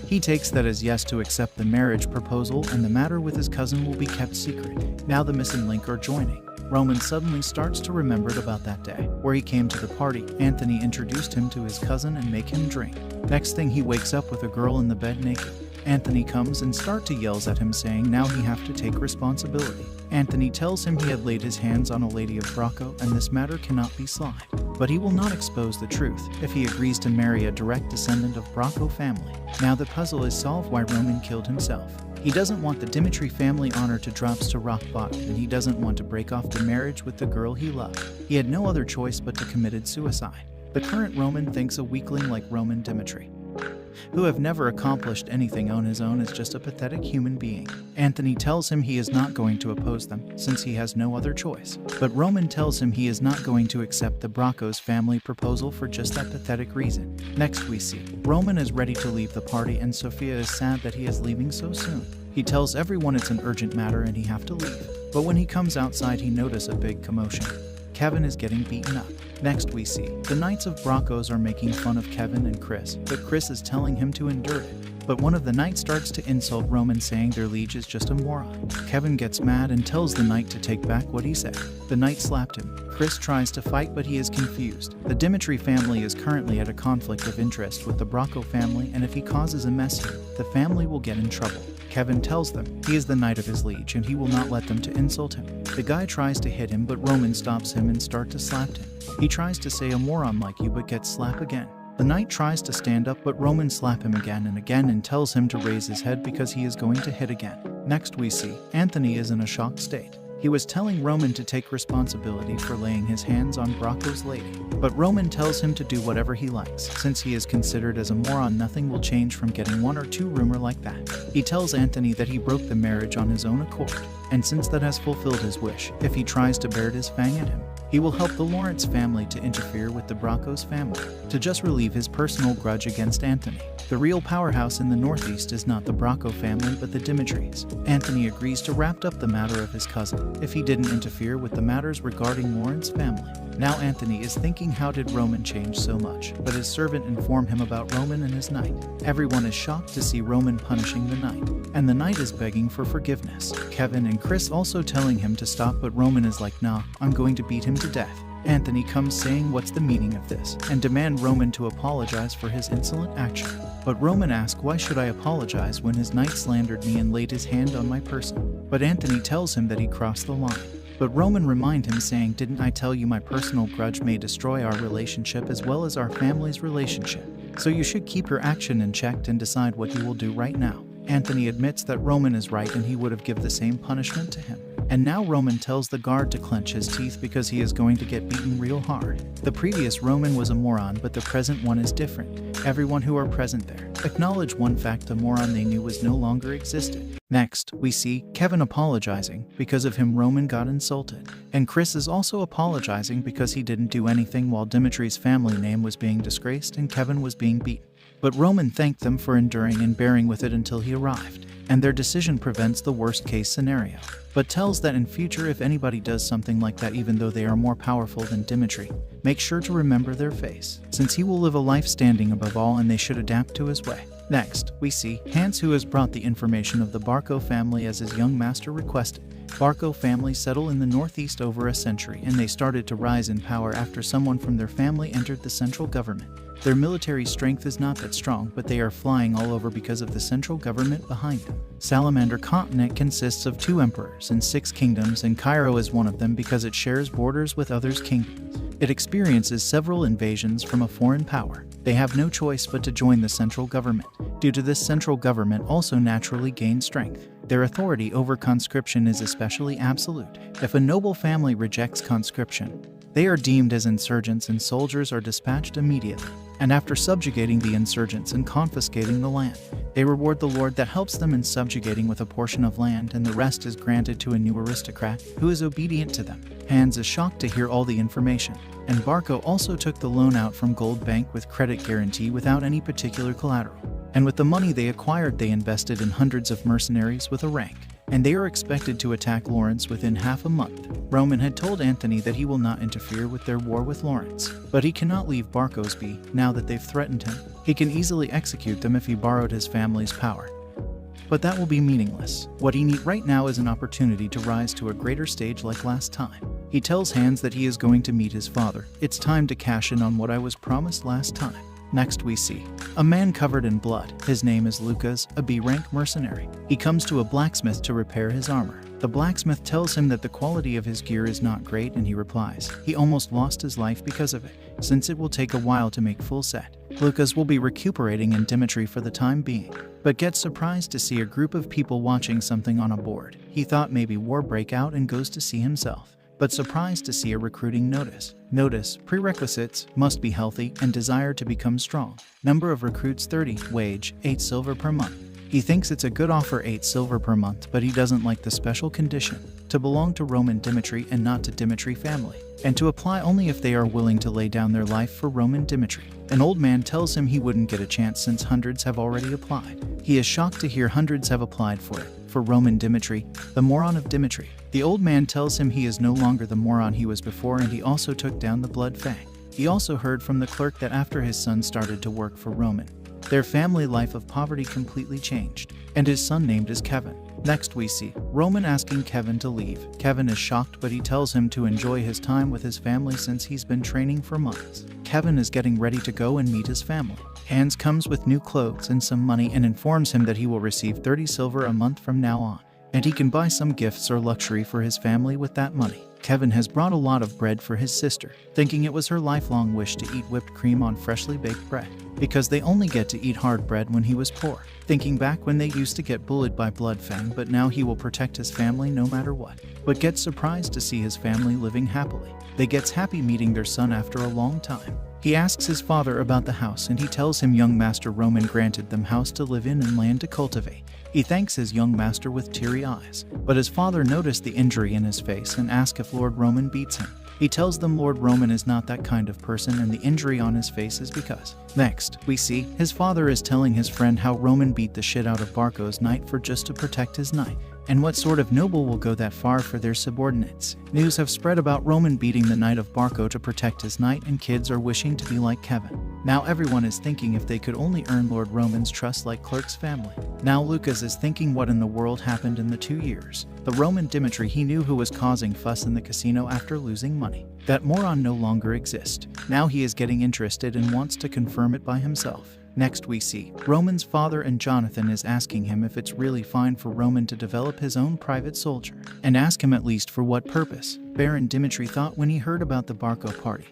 He takes that as yes to accept the marriage proposal, and the matter with his cousin will be kept secret. Now the missing link are joining. Roman suddenly starts to remember about that day, where he came to the party. Anthony introduced him to his cousin and make him drink. Next thing he wakes up with a girl in the bed naked. Anthony comes and start to yells at him, saying now he have to take responsibility. Anthony tells him he had laid his hands on a lady of Bracco and this matter cannot be slide. But he will not expose the truth if he agrees to marry a direct descendant of Bracco family. Now the puzzle is solved why Roman killed himself. He doesn't want the Dimitri family honor to drops to rock bottom, and he doesn't want to break off the marriage with the girl he loved. He had no other choice but to committed suicide. The current Roman thinks a weakling like Roman Dimitri, who have never accomplished anything on his own, is just a pathetic human being. Anthony tells him he is not going to oppose them since he has no other choice. But Roman tells him he is not going to accept the Bracco's family proposal for just that pathetic reason. Next we see Roman is ready to leave the party, and Sophia is sad that he is leaving so soon. He tells everyone it's an urgent matter and he have to leave. But when he comes outside he notices a big commotion. Kevin is getting beaten up. Next we see the Knights of Braccos are making fun of Kevin and Chris, but Chris is telling him to endure it. But one of the knights starts to insult Roman, saying their liege is just a moron. Kevin gets mad and tells the knight to take back what he said. The knight slapped him. Chris tries to fight, but he is confused. The Dimitri family is currently at a conflict of interest with the Bracco family, and if he causes a mess here, the family will get in trouble. Kevin tells them he is the knight of his liege and he will not let them to insult him. The guy tries to hit him, but Roman stops him and starts to slap him. He tries to say a moron like you, but gets slapped again. The knight tries to stand up, but Roman slaps him again and tells him to raise his head because he is going to hit again. Next we see Anthony is in a shocked state. He was telling Roman to take responsibility for laying his hands on Bracco's lady, but Roman tells him to do whatever he likes. Since he is considered as a moron, nothing will change from getting one or two rumor like that. He tells Anthony that he broke the marriage on his own accord, and since that has fulfilled his wish, if he tries to bear his fang at him, he will help the Lawrence family to interfere with the Bracco's family, to just relieve his personal grudge against Anthony. The real powerhouse in the Northeast is not the Bracco family but the Dimitris. Anthony agrees to wrap up the matter of his cousin if he didn't interfere with the matters regarding Lawrence family. Now Anthony is thinking, how did Roman change so much? But his servant informed him about Roman and his knight. Everyone is shocked to see Roman punishing the knight, and the knight is begging for forgiveness. Kevin and Chris also telling him to stop, but Roman is like, nah, I'm going to beat him to death. Anthony comes saying what's the meaning of this, and demand Roman to apologize for his insolent action. But Roman asks, why should I apologize when his knight slandered me and laid his hand on my person? But Anthony tells him that he crossed the line. But Roman reminds him saying, didn't I tell you my personal grudge may destroy our relationship as well as our family's relationship? So you should keep your action in check and decide what you will do right now. Anthony admits that Roman is right and he would have given the same punishment to him. And now Roman tells the guard to clench his teeth because he is going to get beaten real hard. The previous Roman was a moron, but the present one is different. Everyone who are present there acknowledge one fact: the moron they knew was no longer existed. Next, we see Kevin apologizing because of him Roman got insulted. And Chris is also apologizing because he didn't do anything while Dimitri's family name was being disgraced and Kevin was being beaten. But Roman thanked them for enduring and bearing with it until he arrived, and their decision prevents the worst case scenario, but tells that in future if anybody does something like that, even though they are more powerful than Dimitri, make sure to remember their face, since he will live a life standing above all and they should adapt to his way. Next, we see Hans, who has brought the information of the Bracco family as his young master requested. Bracco family settled in the Northeast over a century, and they started to rise in power after someone from their family entered the central government. Their military strength is not that strong, but they are flying all over because of the central government behind them. Salamander continent consists of 2 emperors and 6 kingdoms, and Cairo is one of them because it shares borders with others' kingdoms. It experiences several invasions from a foreign power. They have no choice but to join the central government. Due to this, central government also naturally gains strength. Their authority over conscription is especially absolute. If a noble family rejects conscription, they are deemed as insurgents and soldiers are dispatched immediately. And after subjugating the insurgents and confiscating the land, they reward the lord that helps them in subjugating with a portion of land, and the rest is granted to a new aristocrat who is obedient to them. Hans is shocked to hear all the information, and Bracco also took the loan out from Gold Bank with credit guarantee without any particular collateral. And with the money they acquired, they invested in hundreds of mercenaries with a rank, and they are expected to attack Lawrence within half a month. Roman had told Anthony that he will not interfere with their war with Lawrence, but he cannot leave Bracco's be now that they've threatened him. He can easily execute them if he borrowed his family's power, but that will be meaningless. What he needs right now is an opportunity to rise to a greater stage like last time. He tells Hans that he is going to meet his father. It's time to cash in on what I was promised last time. Next we see a man covered in blood. His name is Lucas, a B-rank mercenary. He comes to a blacksmith to repair his armor. The blacksmith tells him that the quality of his gear is not great, and he replies he almost lost his life because of it, since it will take a while to make full set. Lucas will be recuperating in Dimitri for the time being, but gets surprised to see a group of people watching something on a board. He thought maybe war break out and goes to see himself, but surprised to see a recruiting notice. Prerequisites: must be healthy and desire to become strong. Number of recruits 30. Wage 8 silver per month. He thinks it's a good offer, 8 silver per month, but he doesn't like the special condition to belong to Roman Dimitri and not to Dimitri family, and to apply only if they are willing to lay down their life for Roman Dimitri. An old man tells him he wouldn't get a chance since hundreds have already applied. He is shocked to hear hundreds have applied for it. For Roman Dimitri, the moron of Dimitri. The old man tells him he is no longer the moron he was before, and he also took down the blood fang. He also heard from the clerk that after his son started to work for Roman, their family life of poverty completely changed, and his son named is Kevin. Next we see Roman asking Kevin to leave. Kevin is shocked, but he tells him to enjoy his time with his family since he's been training for months. Kevin is getting ready to go and meet his family. Hans comes with new clothes and some money and informs him that he will receive 30 silver a month from now on. and he can buy some gifts or luxury for his family with that money. Kevin has brought a lot of bread for his sister, thinking it was her lifelong wish to eat whipped cream on freshly baked bread, because they only get to eat hard bread when he was poor. Thinking back when they used to get bullied by Bloodfang, but now he will protect his family no matter what. But gets surprised to see his family living happily. They gets happy meeting their son after a long time. He asks his father about the house and he tells him young Master Roman granted them house to live in and land to cultivate. He thanks his young master with teary eyes, but his father noticed the injury in his face and asks if Lord Roman beats him. He tells them Lord Roman is not that kind of person and the injury on his face is because. Next, we see his father is telling his friend how Roman beat the shit out of Barco's knight for just to protect his knight, and what sort of noble will go that far for their subordinates. News have spread about Roman beating the knight of Barco to protect his knight, and kids are wishing to be like Kevin. Now everyone is thinking if they could only earn Lord Roman's trust like Clerk's family. Now Lucas is thinking what in the world happened in the 2 years. The Roman Dimitri he knew who was causing fuss in the casino after losing money. That moron no longer exists. Now he is getting interested and wants to confirm it by himself. Next we see Roman's father, and Jonathan is asking him if it's really fine for Roman to develop his own private soldier, and ask him at least for what purpose. Baron Dimitri thought when he heard about the Barco party.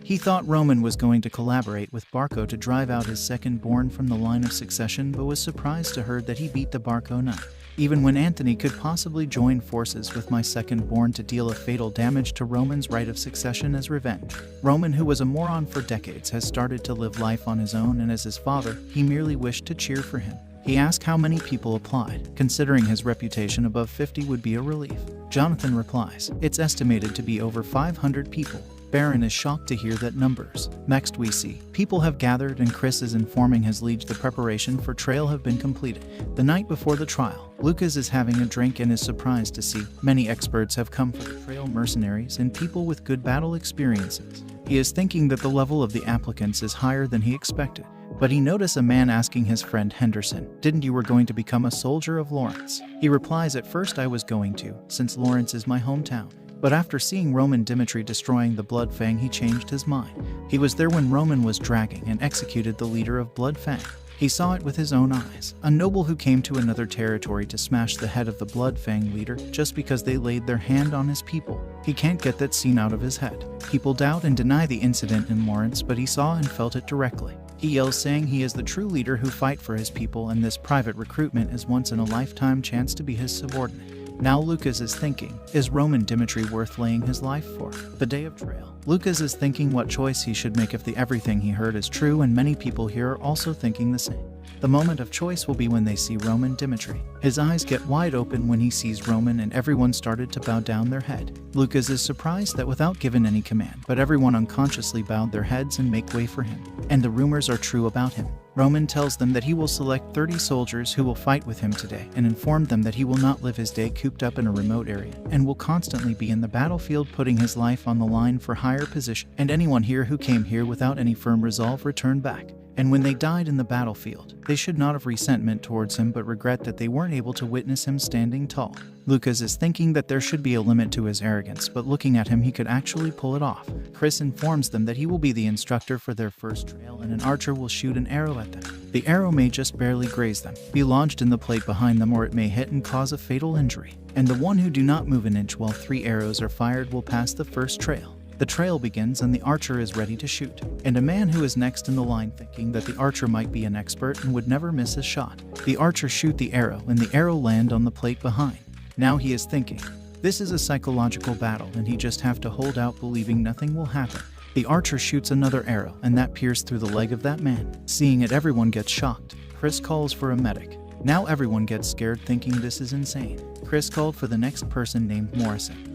He thought Roman was going to collaborate with Barco to drive out his second-born from the line of succession, but was surprised to hear that he beat the Barco knight. Even when Anthony could possibly join forces with my second-born to deal a fatal damage to Roman's right of succession as revenge. Roman, who was a moron for decades, has started to live life on his own, and as his father, he merely wished to cheer for him. He asked how many people applied. Considering his reputation, above 50 would be a relief. Jonathan replies, it's estimated to be over 500 people. Baron is shocked to hear that numbers. Next we see people have gathered and Chris is informing his liege the preparation for trial have been completed. The night before the trial, Lucas is having a drink and is surprised to see many experts have come for the trail, mercenaries and people with good battle experiences. He is thinking that the level of the applicants is higher than he expected. But he noticed a man asking his friend Henderson, didn't you were going to become a soldier of Lawrence? He replies, at first I was going to, since Lawrence is my hometown. But after seeing Roman Dimitri destroying the Bloodfang, he changed his mind. He was there when Roman was dragging and executed the leader of Bloodfang. He saw it with his own eyes. A noble who came to another territory to smash the head of the Bloodfang leader just because they laid their hand on his people. He can't get that scene out of his head. People doubt and deny the incident in Lawrence, but he saw and felt it directly. He yells saying he is the true leader who fight for his people, and this private recruitment is once in a lifetime chance to be his subordinate. Now Lucas is thinking, is Roman Dimitri worth laying his life for? The day of trial. Lucas is thinking what choice he should make if everything he heard is true, and many people here are also thinking the same. The moment of choice will be when they see Roman Dimitri. His eyes get wide open when he sees Roman, and everyone started to bow down their head. Lucas is surprised that without giving any command, but everyone unconsciously bowed their heads and make way for him. And the rumors are true about him. Roman tells them that he will select 30 soldiers who will fight with him today, and informed them that he will not live his day cooped up in a remote area, and will constantly be in the battlefield putting his life on the line for higher position. And anyone here who came here without any firm resolve returned back. And when they died in the battlefield, they should not have resentment towards him, but regret that they weren't able to witness him standing tall. Lucas is thinking that there should be a limit to his arrogance, but looking at him he could actually pull it off. Chris informs them that he will be the instructor for their first trail, and an archer will shoot an arrow at them. The arrow may just barely graze them, be lodged in the plate behind them, or it may hit and cause a fatal injury. And the one who do not move an inch while 3 arrows are fired will pass the first trail. The trail begins and the archer is ready to shoot, and a man who is next in the line, thinking that the archer might be an expert and would never miss his shot. The archer shoot the arrow and the arrow land on the plate behind. Now he is thinking, this is a psychological battle and he just have to hold out believing nothing will happen. The archer shoots another arrow and that pierced through the leg of that man. Seeing it, everyone gets shocked. Chris calls for a medic. Now everyone gets scared thinking this is insane. Chris called for the next person named Morrison.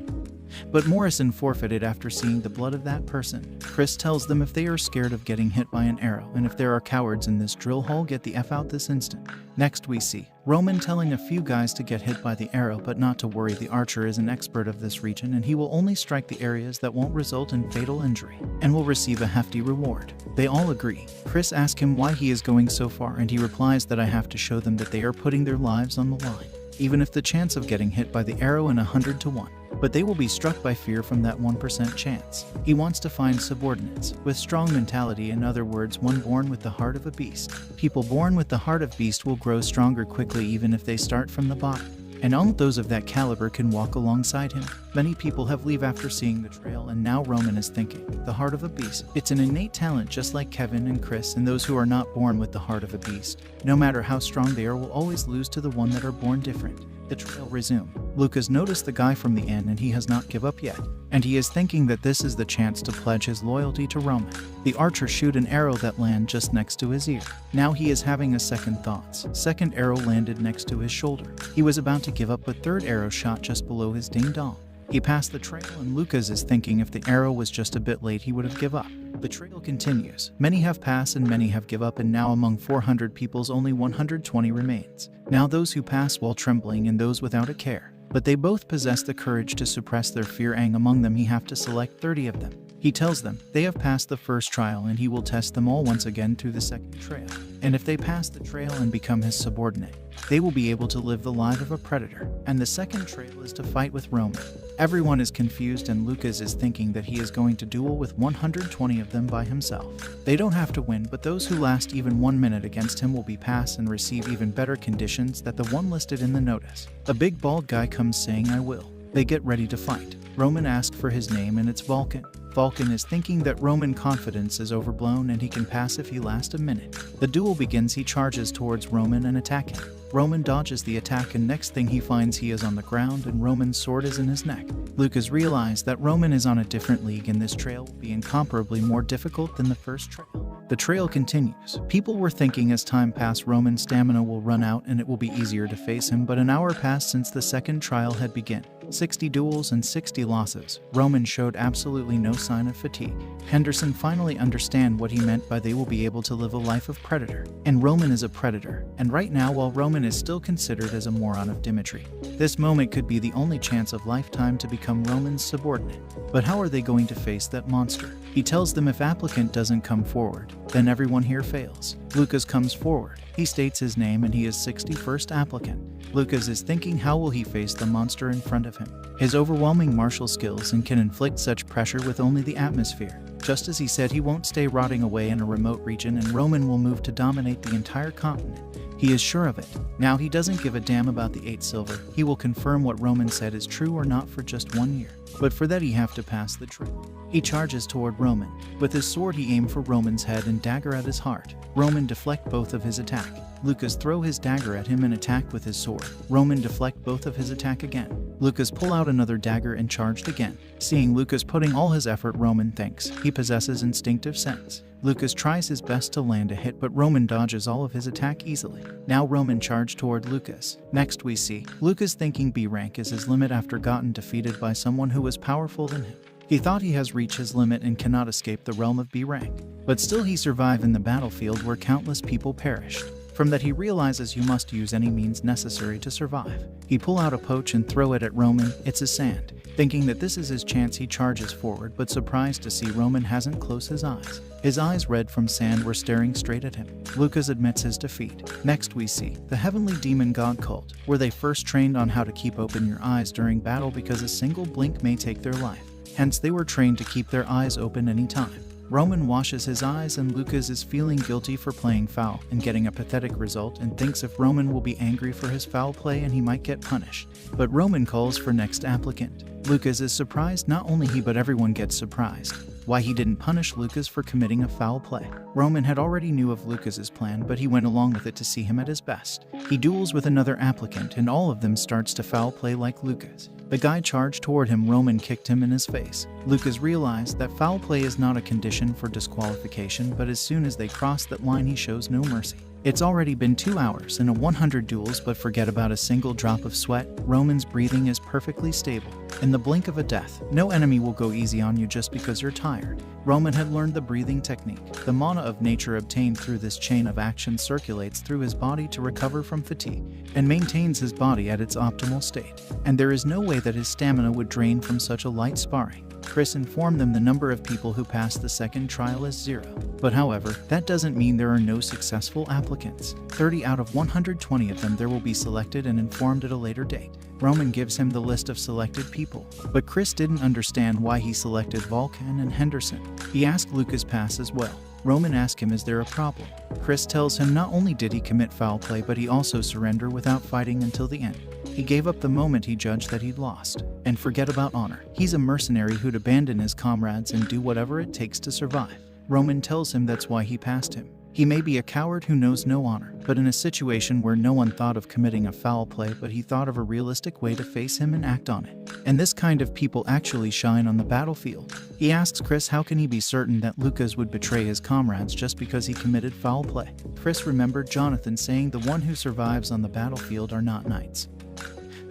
But Morrison forfeited after seeing the blood of that person. Chris tells them if they are scared of getting hit by an arrow, and if there are cowards in this drill hole, get the F out this instant. Next we see Roman telling a few guys to get hit by the arrow, but not to worry, the archer is an expert of this region and he will only strike the areas that won't result in fatal injury, and will receive a hefty reward. They all agree. Chris asks him why he is going so far, and he replies that I have to show them that they are putting their lives on the line, even if the chance of getting hit by the arrow in 100 to 1. But they will be struck by fear from that 1% chance. He wants to find subordinates with strong mentality, in other words, one born with the heart of a beast. People born with the heart of beast will grow stronger quickly even if they start from the bottom. and only those of that caliber can walk alongside him. Many people have leave after seeing the trail, and now Roman is thinking, the heart of a beast. It's an innate talent just like Kevin and Chris and those who are not born with the heart of a beast. No matter how strong they are, will always lose to the one that are born different. The trail resume. Lucas noticed the guy from the inn and he has not give up yet, and he is thinking that this is the chance to pledge his loyalty to Roman. The archer shoot an arrow that land just next to his ear. Now he is having a second thoughts. Second arrow landed next to his shoulder. He was about to give up, but third arrow shot just below his ding-dong. He passed the trail and Lucas is thinking if the arrow was just a bit late he would have give up. The trail continues. Many have passed and many have give up, and now among 400 peoples only 120 remains. Now those who pass while trembling and those without a care. But they both possess the courage to suppress their fear, and among them he have to select 30 of them. He tells them they have passed the first trial and he will test them all once again through the second trail. And if they pass the trail and become his subordinate, they will be able to live the life of a predator. And the second trail is to fight with Roman. Everyone is confused and Lucas is thinking that he is going to duel with 120 of them by himself. They don't have to win, but those who last even 1 minute against him will be passed and receive even better conditions than the one listed in the notice. A big bald guy comes saying, "I will." They get ready to fight. Roman asked for his name and it's Vulcan. Vulcan is thinking that Roman confidence is overblown and he can pass if he lasts a minute. The duel begins. He charges towards Roman and attacks him. Roman dodges the attack and next thing he finds he is on the ground and Roman's sword is in his neck. Lucas realized that Roman is on a different league and this trail will be incomparably more difficult than the first trail. The trail continues. People were thinking as time passed Roman's stamina will run out and it will be easier to face him, but an hour passed since the second trial had begun. 60 duels and 60 losses. Roman showed absolutely no sign of fatigue. Henderson finally understand what he meant by they will be able to live a life of predator. And Roman is a predator. And right now, while Roman is still considered as a moron of Dimitri, this moment could be the only chance of lifetime to become Roman's subordinate. But how are they going to face that monster? He tells them if applicant doesn't come forward, then everyone here fails. Lucas comes forward. He states his name and he is 61st applicant. Lucas is thinking how will he face the monster in front of him. His overwhelming martial skills and can inflict such pressure with only the atmosphere. Just as he said, he won't stay rotting away in a remote region and Roman will move to dominate the entire continent. He is sure of it. Now he doesn't give a damn about the 8 silver. He will confirm what Roman said is true or not for just 1 year. But for that he have to pass the trail. He charges toward Roman. With his sword he aimed for Roman's head and dagger at his heart. Roman deflect both of his attack. Lucas throw his dagger at him and attack with his sword. Roman deflect both of his attack again. Lucas pull out another dagger and charged again. Seeing Lucas putting all his effort, Roman thinks he possesses instinctive sense. Lucas tries his best to land a hit, but Roman dodges all of his attack easily. Now Roman charged toward Lucas. Next we see Lucas thinking B rank is his limit after gotten defeated by someone who was powerful than him. He thought he has reached his limit and cannot escape the realm of B rank. But still he survived in the battlefield where countless people perished. From that he realizes you must use any means necessary to survive. He pull out a poach and throw it at Roman. It's a sand. Thinking that this is his chance he charges forward, but surprised to see Roman hasn't closed his eyes. His eyes red from sand were staring straight at him. Lucas admits his defeat. Next we see the heavenly demon god cult, where they first trained on how to keep open your eyes during battle because a single blink may take their life. Hence they were trained to keep their eyes open anytime. Roman washes his eyes and Lucas is feeling guilty for playing foul and getting a pathetic result and thinks if Roman will be angry for his foul play and he might get punished. But Roman calls for next applicant. Lucas is surprised. Not only he but everyone gets surprised. Why he didn't punish Lucas for committing a foul play. Roman had already knew of Lucas's plan, but he went along with it to see him at his best. He duels with another applicant and all of them starts to foul play like Lucas. The guy charged toward him. Roman kicked him in his face. Lucas realized that foul play is not a condition for disqualification, but as soon as they cross that line he shows no mercy. It's already been 2 hours and a 100 duels, but forget about a single drop of sweat. Roman's breathing is perfectly stable. In the blink of a death, no enemy will go easy on you just because you're tired. Roman had learned the breathing technique. The mana of nature obtained through this chain of action circulates through his body to recover from fatigue and maintains his body at its optimal state. And there is no way that his stamina would drain from such a light sparring. Chris informed them the number of people who passed the second trial is 0. But however, that doesn't mean there are no successful applicants. 30 out of 120 of them there will be selected and informed at a later date. Roman gives him the list of selected people, but Chris didn't understand why he selected Vulcan and Henderson. He asked Lucas pass as well. Roman asks him, is there a problem? Chris tells him not only did he commit foul play, but he also surrendered without fighting until the end. He gave up the moment he judged that he'd lost. And forget about honor. He's a mercenary who'd abandon his comrades and do whatever it takes to survive. Roman tells him that's why he passed him. He may be a coward who knows no honor, but in a situation where no one thought of committing a foul play, but he thought of a realistic way to face him and act on it. And this kind of people actually shine on the battlefield. He asks Chris how can he be certain that Lucas would betray his comrades just because he committed foul play. Chris remembered Jonathan saying the one who survives on the battlefield are not knights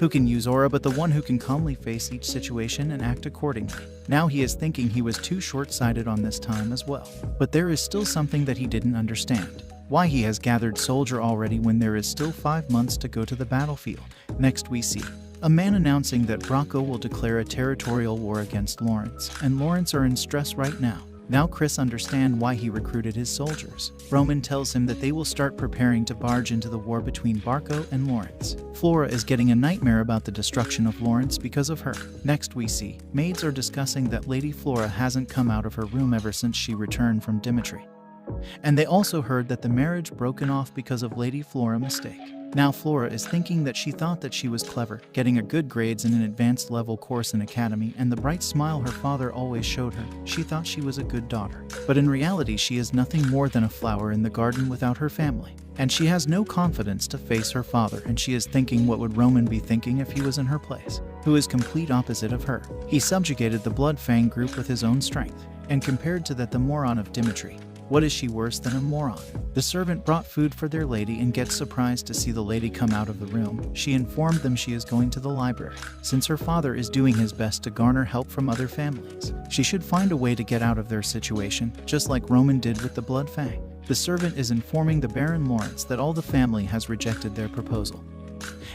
who can use aura, but the one who can calmly face each situation and act accordingly. Now he is thinking he was too short-sighted on this time as well. But there is still something that he didn't understand. Why he has gathered soldier already when there is still 5 months to go to the battlefield. Next we see a man announcing that Bracco will declare a territorial war against Lawrence, and Lawrence are in stress right now. Now Chris understands why he recruited his soldiers. Roman tells him that they will start preparing to barge into the war between Bracco and Lawrence. Flora is getting a nightmare about the destruction of Lawrence because of her. Next we see maids are discussing that Lady Flora hasn't come out of her room ever since she returned from Dimitri. And they also heard that the marriage broken off because of Lady Flora's mistake. Now Flora is thinking that she thought that she was clever, getting a good grades in an advanced level course in academy, and the bright smile her father always showed her. She thought she was a good daughter. But in reality she is nothing more than a flower in the garden without her family. And she has no confidence to face her father, and she is thinking what would Roman be thinking if he was in her place, who is complete opposite of her. He subjugated the Blood Fang group with his own strength, and compared to that the moron of Dimitri. What is she worse than a moron? The servant brought food for their lady and gets surprised to see the lady come out of the room. She informed them she is going to the library, since her father is doing his best to garner help from other families. She should find a way to get out of their situation, just like Roman did with the Blood Fang. The servant is informing the Baron Lawrence that all the family has rejected their proposal,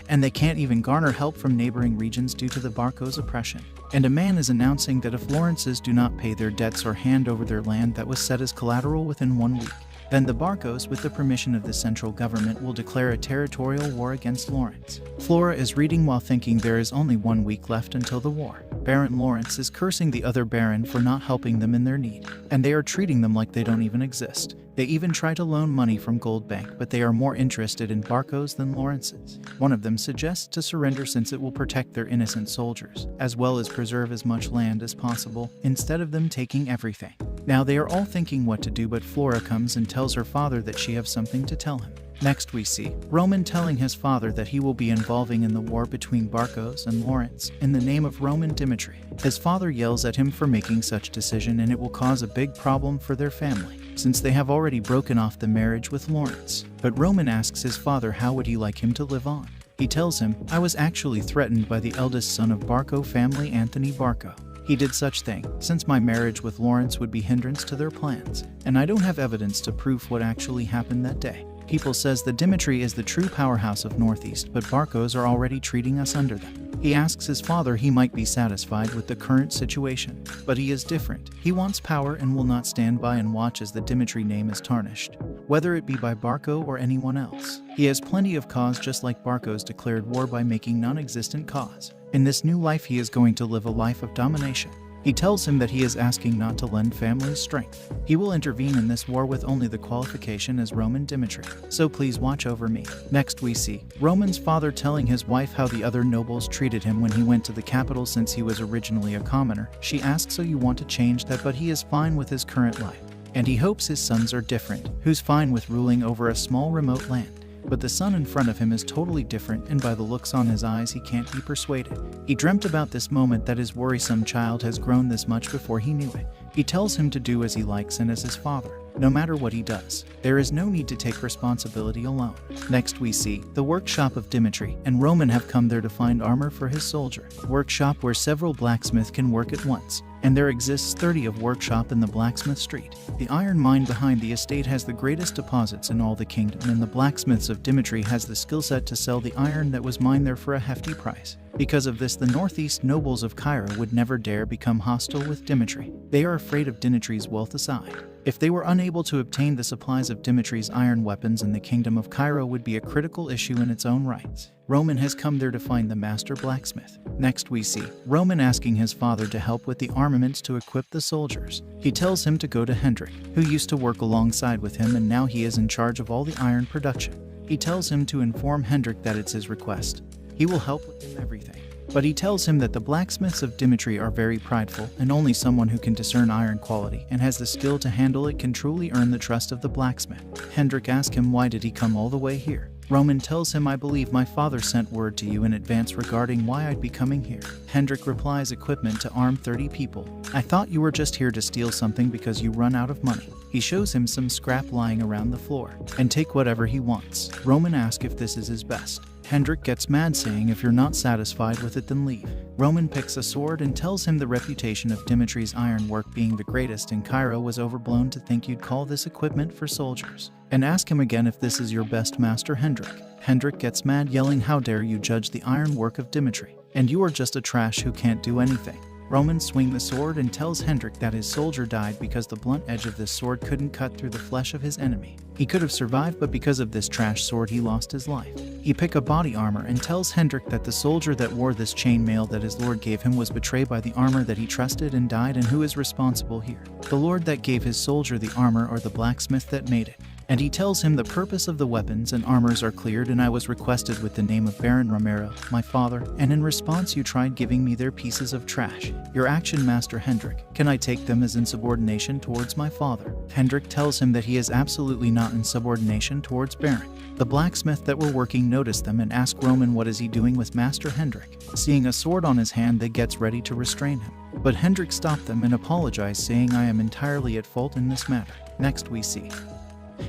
and they can't even garner help from neighboring regions due to the Bracco's oppression. And a man is announcing that if Lawrences do not pay their debts or hand over their land that was set as collateral within 1 week, then the Bracco's, with the permission of the central government, will declare a territorial war against Lawrence. Flora is reading while thinking there is only 1 week left until the war. Baron Lawrence is cursing the other Baron for not helping them in their need, and they are treating them like they don't even exist. They even try to loan money from Gold Bank, but they are more interested in Bracco's than Lawrence's. One of them suggests to surrender since it will protect their innocent soldiers, as well as preserve as much land as possible, instead of them taking everything. Now they are all thinking what to do, but Flora comes and tells her father that she has something to tell him. Next we see Roman telling his father that he will be involving in the war between Bracco's and Lawrence in the name of Roman Dimitri. His father yells at him for making such decision, and it will cause a big problem for their family, since they have already broken off the marriage with Lawrence. But Roman asks his father how would he like him to live on. He tells him, I was actually threatened by the eldest son of Bracco family, Anthony Bracco. He did such thing, since my marriage with Lawrence would be hindrance to their plans, and I don't have evidence to prove what actually happened that day. People says that Dimitri is the true powerhouse of Northeast, but Bracco's are already treating us under them. He asks his father he might be satisfied with the current situation, but he is different. He wants power and will not stand by and watch as the Dimitri name is tarnished, whether it be by Bracco or anyone else. He has plenty of cause, just like Bracco's declared war by making non-existent cause. In this new life he is going to live a life of domination. He tells him that he is asking not to lend families strength. He will intervene in this war with only the qualification as Roman Dimitri. So please watch over me. Next we see Roman's father telling his wife how the other nobles treated him when he went to the capital since he was originally a commoner. She asks, so you want to change that, but he is fine with his current life. And he hopes his sons are different, who's fine with ruling over a small remote land. But the son in front of him is totally different, and by the looks on his eyes he can't be persuaded. He dreamt about this moment that his worrisome child has grown this much before he knew it. He tells him to do as he likes and as his father, no matter what he does. There is no need to take responsibility alone. Next we see the workshop of Dimitri, and Roman have come there to find armor for his soldier. Workshop where several blacksmiths can work at once, and there exists 30 of workshop in the blacksmith street. The iron mine behind the estate has the greatest deposits in all the kingdom, and the blacksmiths of Dimitri has the skill set to sell the iron that was mined there for a hefty price. Because of this, the northeast nobles of Cairo would never dare become hostile with Dimitri. They are afraid of Dimitri's wealth aside. If they were unable to obtain the supplies of Dimitri's iron weapons, in the kingdom of Cairo would be a critical issue in its own rights. Roman has come there to find the master blacksmith. Next we see Roman asking his father to help with the armaments to equip the soldiers. He tells him to go to Hendrik, who used to work alongside with him and now he is in charge of all the iron production. He tells him to inform Hendrik that it's his request. He will help with him everything. But he tells him that the blacksmiths of Dimitri are very prideful and only someone who can discern iron quality and has the skill to handle it can truly earn the trust of the blacksmith. Hendrik asks him why did he come all the way here. Roman tells him, I believe my father sent word to you in advance regarding why I'd be coming here. Hendrik replies, equipment to arm 30 people. I thought you were just here to steal something because you run out of money. He shows him some scrap lying around the floor and take whatever he wants. Roman asks if this is his best. Hendrik gets mad saying if you're not satisfied with it then leave. Roman picks a sword and tells him the reputation of Dimitri's ironwork being the greatest in Cairo was overblown to think you'd call this equipment for soldiers. And ask him again if this is your best master Hendrik. Hendrik gets mad yelling how dare you judge the ironwork of Dimitri, and you are just a trash who can't do anything. Roman swings the sword and tells Hendrik that his soldier died because the blunt edge of this sword couldn't cut through the flesh of his enemy. He could have survived, but because of this trash sword he lost his life. He picks a body armor and tells Hendrik that the soldier that wore this chainmail that his lord gave him was betrayed by the armor that he trusted and died, and who is responsible here? The lord that gave his soldier the armor or the blacksmith that made it? And he tells him the purpose of the weapons and armors are cleared, and I was requested with the name of Baron Romero, my father, and in response you tried giving me their pieces of trash. Your action, Master Hendrik, can I take them as insubordination towards my father? Hendrik tells him that he is absolutely not in subordination towards Baron. The blacksmith that were working noticed them and ask Roman what is he doing with Master Hendrik. Seeing a sword on his hand, they gets ready to restrain him. But Hendrik stopped them and apologized, saying I am entirely at fault in this matter. Next we see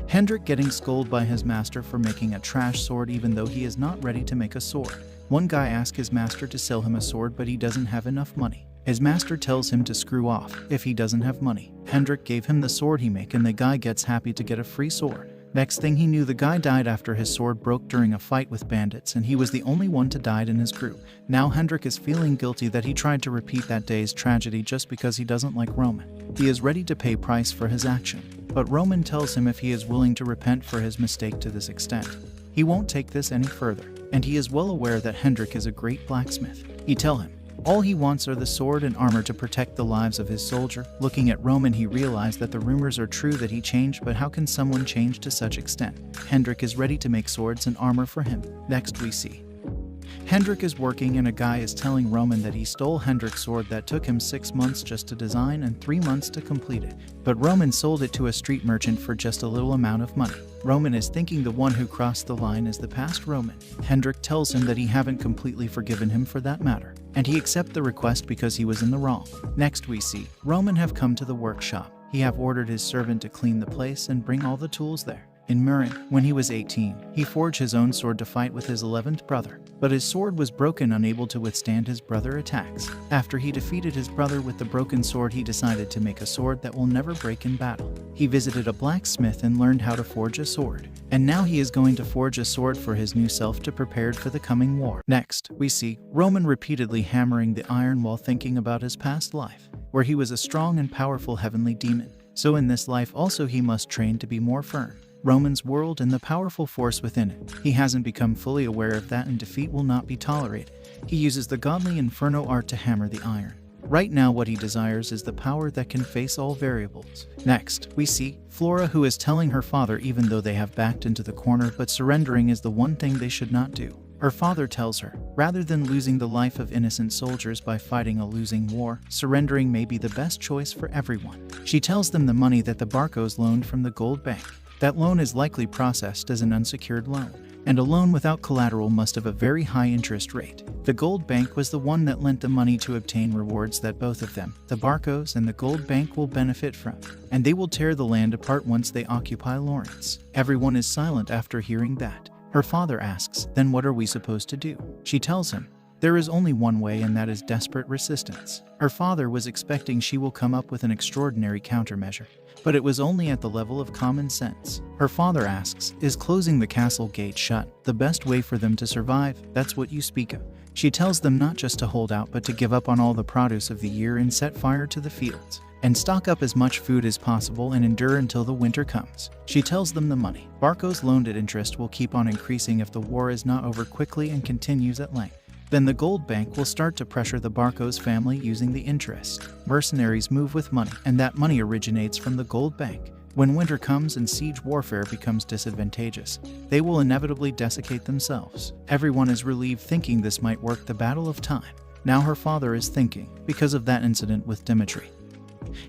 Hendrik getting scolded by his master for making a trash sword even though he is not ready to make a sword. One guy asks his master to sell him a sword but he doesn't have enough money. His master tells him to screw off if he doesn't have money. Hendrik gave him the sword he make and the guy gets happy to get a free sword. Next thing he knew, the guy died after his sword broke during a fight with bandits and he was the only one to die in his group. Now Hendrik is feeling guilty that he tried to repeat that day's tragedy just because he doesn't like Roman. He is ready to pay price for his action. But Roman tells him if he is willing to repent for his mistake to this extent, he won't take this any further, and he is well aware that Hendrik is a great blacksmith. He tells him all he wants are the sword and armor to protect the lives of his soldier. Looking at Roman, he realized that the rumors are true that he changed, but how can someone change to such extent? Hendrik is ready to make swords and armor for him. Next we see Hendrik is working and a guy is telling Roman that he stole Hendrik's sword that took him 6 months just to design and 3 months to complete it. But Roman sold it to a street merchant for just a little amount of money. Roman is thinking the one who crossed the line is the past Roman. Hendrik tells him that he haven't completely forgiven him for that matter, and he accepts the request because he was in the wrong. Next we see Roman have come to the workshop. He have ordered his servant to clean the place and bring all the tools there. In Murin, when he was 18, he forged his own sword to fight with his 11th brother, but his sword was broken, unable to withstand his brother's attacks. After he defeated his brother with the broken sword, he decided to make a sword that will never break in battle. He visited a blacksmith and learned how to forge a sword, and now he is going to forge a sword for his new self to prepare for the coming war. Next, we see Roman repeatedly hammering the iron while thinking about his past life, where he was a strong and powerful heavenly demon. So in this life also he must train to be more firm. Roman's world and the powerful force within it. He hasn't become fully aware of that, and defeat will not be tolerated. He uses the godly inferno art to hammer the iron. Right now what he desires is the power that can face all variables. Next, we see Flora, who is telling her father even though they have backed into the corner, but surrendering is the one thing they should not do. Her father tells her, rather than losing the life of innocent soldiers by fighting a losing war, surrendering may be the best choice for everyone. She tells them the money that the Barcos loaned from the gold bank. That loan is likely processed as an unsecured loan, and a loan without collateral must have a very high interest rate. The gold bank was the one that lent the money to obtain rewards that both of them, the Barcos and the gold bank, will benefit from, and they will tear the land apart once they occupy Lawrence. Everyone is silent after hearing that. Her father asks, then what are we supposed to do? She tells him, there is only one way, and that is desperate resistance. Her father was expecting she will come up with an extraordinary countermeasure, but it was only at the level of common sense. Her father asks, is closing the castle gate shut the best way for them to survive? That's what you speak of. She tells them not just to hold out, but to give up on all the produce of the year and set fire to the fields, and stock up as much food as possible and endure until the winter comes. She tells them the money Barcos loaned at interest will keep on increasing if the war is not over quickly and continues at length. Then the gold bank will start to pressure the Barco's family using the interest. Mercenaries move with money, and that money originates from the gold bank. When winter comes and siege warfare becomes disadvantageous, they will inevitably desiccate themselves. Everyone is relieved, thinking this might work the battle of time. Now her father is thinking, because of that incident with Dimitri.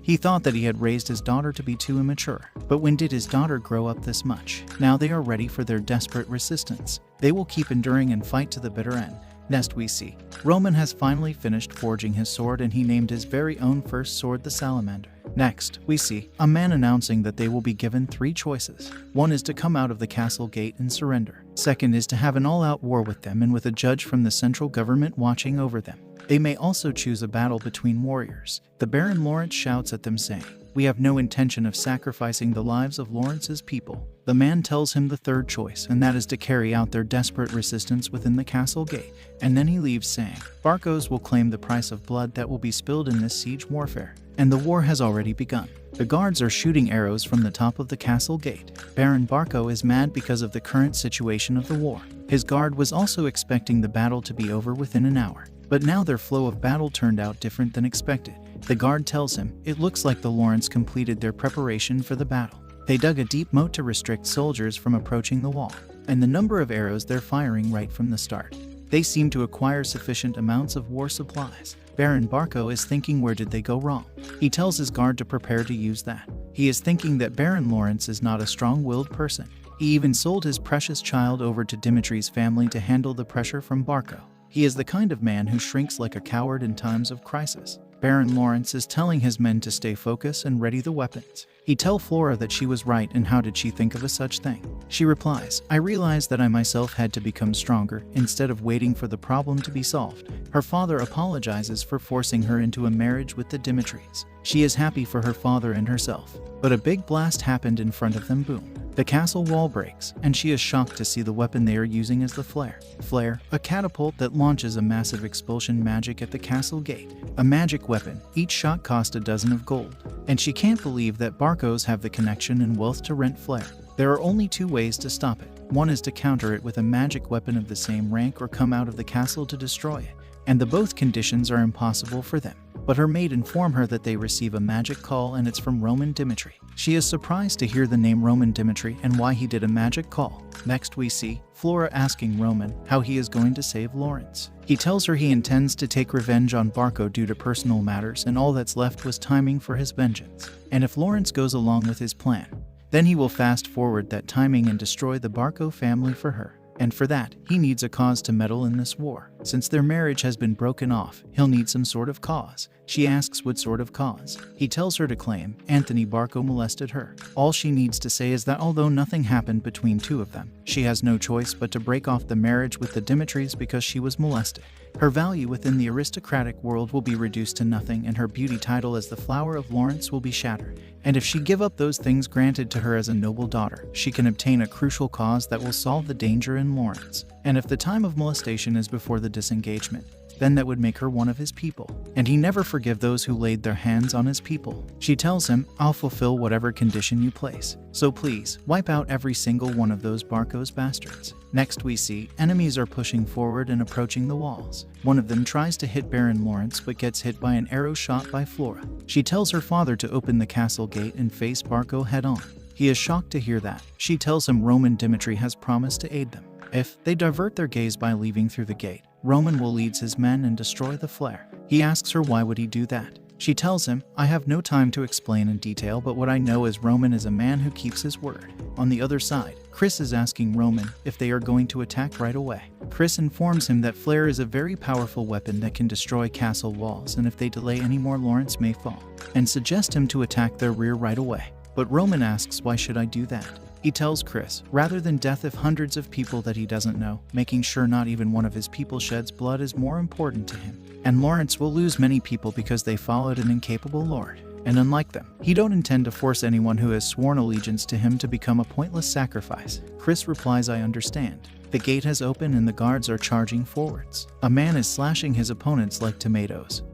He thought that he had raised his daughter to be too immature, but when did his daughter grow up this much? Now they are ready for their desperate resistance. They will keep enduring and fight to the bitter end. Next we see, Roman has finally finished forging his sword, and he named his very own first sword the Salamander. Next, we see a man announcing that they will be given 3 choices. One is to come out of the castle gate and surrender. Second is to have an all-out war with them and with a judge from the central government watching over them. They may also choose a battle between warriors. The Baron Lawrence shouts at them saying, "We have no intention of sacrificing the lives of Lawrence's people." The man tells him the third choice, and that is to carry out their desperate resistance within the castle gate. And then he leaves saying, Barcos will claim the price of blood that will be spilled in this siege warfare. And the war has already begun. The guards are shooting arrows from the top of the castle gate. Baron Barco is mad because of the current situation of the war. His guard was also expecting the battle to be over within an hour. But now their flow of battle turned out different than expected. The guard tells him, it looks like the Lawrence completed their preparation for the battle. They dug a deep moat to restrict soldiers from approaching the wall, and the number of arrows they're firing right from the start. They seem to acquire sufficient amounts of war supplies. Baron Barco is thinking, where did they go wrong? He tells his guard to prepare to use that. He is thinking that Baron Lawrence is not a strong-willed person. He even sold his precious child over to Dimitri's family to handle the pressure from Barco. He is the kind of man who shrinks like a coward in times of crisis. Baron Lawrence is telling his men to stay focused and ready the weapons. He tells Flora that she was right, and how did she think of a such thing? She replies, I realized that I myself had to become stronger instead of waiting for the problem to be solved. Her father apologizes for forcing her into a marriage with the Dimitris. She is happy for her father and herself. But a big blast happened in front of them. Boom. The castle wall breaks, and she is shocked to see the weapon they are using as the flare. Flare, a catapult that launches a massive expulsion magic at the castle gate. A magic weapon, each shot cost a dozen of gold. And she can't believe that Barcos have the connection and wealth to rent flare. There are only 2 ways to stop it. One is to counter it with a magic weapon of the same rank or come out of the castle to destroy it. And the both conditions are impossible for them. But her maid inform her that they receive a magic call, and it's from Roman Dimitri. She is surprised to hear the name Roman Dimitri and why he did a magic call. Next we see Flora asking Roman how he is going to save Lawrence. He tells her he intends to take revenge on Barco due to personal matters, and all that's left was timing for his vengeance. And if Lawrence goes along with his plan, then he will fast forward that timing and destroy the Barco family for her. And for that, he needs a cause to meddle in this war. Since their marriage has been broken off, he'll need some sort of cause. She asks what sort of cause. He tells her to claim Anthony Barco molested her. All she needs to say is that although nothing happened between 2 of them, she has no choice but to break off the marriage with the Dimitris because she was molested. Her value within the aristocratic world will be reduced to nothing, and her beauty title as the Flower of Lawrence will be shattered. And if she give up those things granted to her as a noble daughter, she can obtain a crucial cause that will solve the danger in Lawrence. And if the time of molestation is before the disengagement, then that would make her one of his people. And he never forgive those who laid their hands on his people. She tells him, I'll fulfill whatever condition you place. So please, wipe out every single one of those Barcos bastards. Next we see, enemies are pushing forward and approaching the walls. One of them tries to hit Baron Lawrence but gets hit by an arrow shot by Flora. She tells her father to open the castle gate and face Barco head on. He is shocked to hear that. She tells him Roman Dimitri has promised to aid them. If they divert their gaze by leaving through the gate, Roman will lead his men and destroy the flare. He asks her why would he do that. She tells him, I have no time to explain in detail, but what I know is Roman is a man who keeps his word. On the other side, Chris is asking Roman if they are going to attack right away. Chris informs him that flare is a very powerful weapon that can destroy castle walls, and if they delay any more, Lawrence may fall, and suggest him to attack their rear right away. But Roman asks, why should I do that? He tells Chris, rather than death of hundreds of people that he doesn't know, making sure not even one of his people sheds blood is more important to him. And Lawrence will lose many people because they followed an incapable lord. And unlike them, he don't intend to force anyone who has sworn allegiance to him to become a pointless sacrifice. Chris replies, I understand. The gate has opened and the guards are charging forwards. A man is slashing his opponents like tomatoes.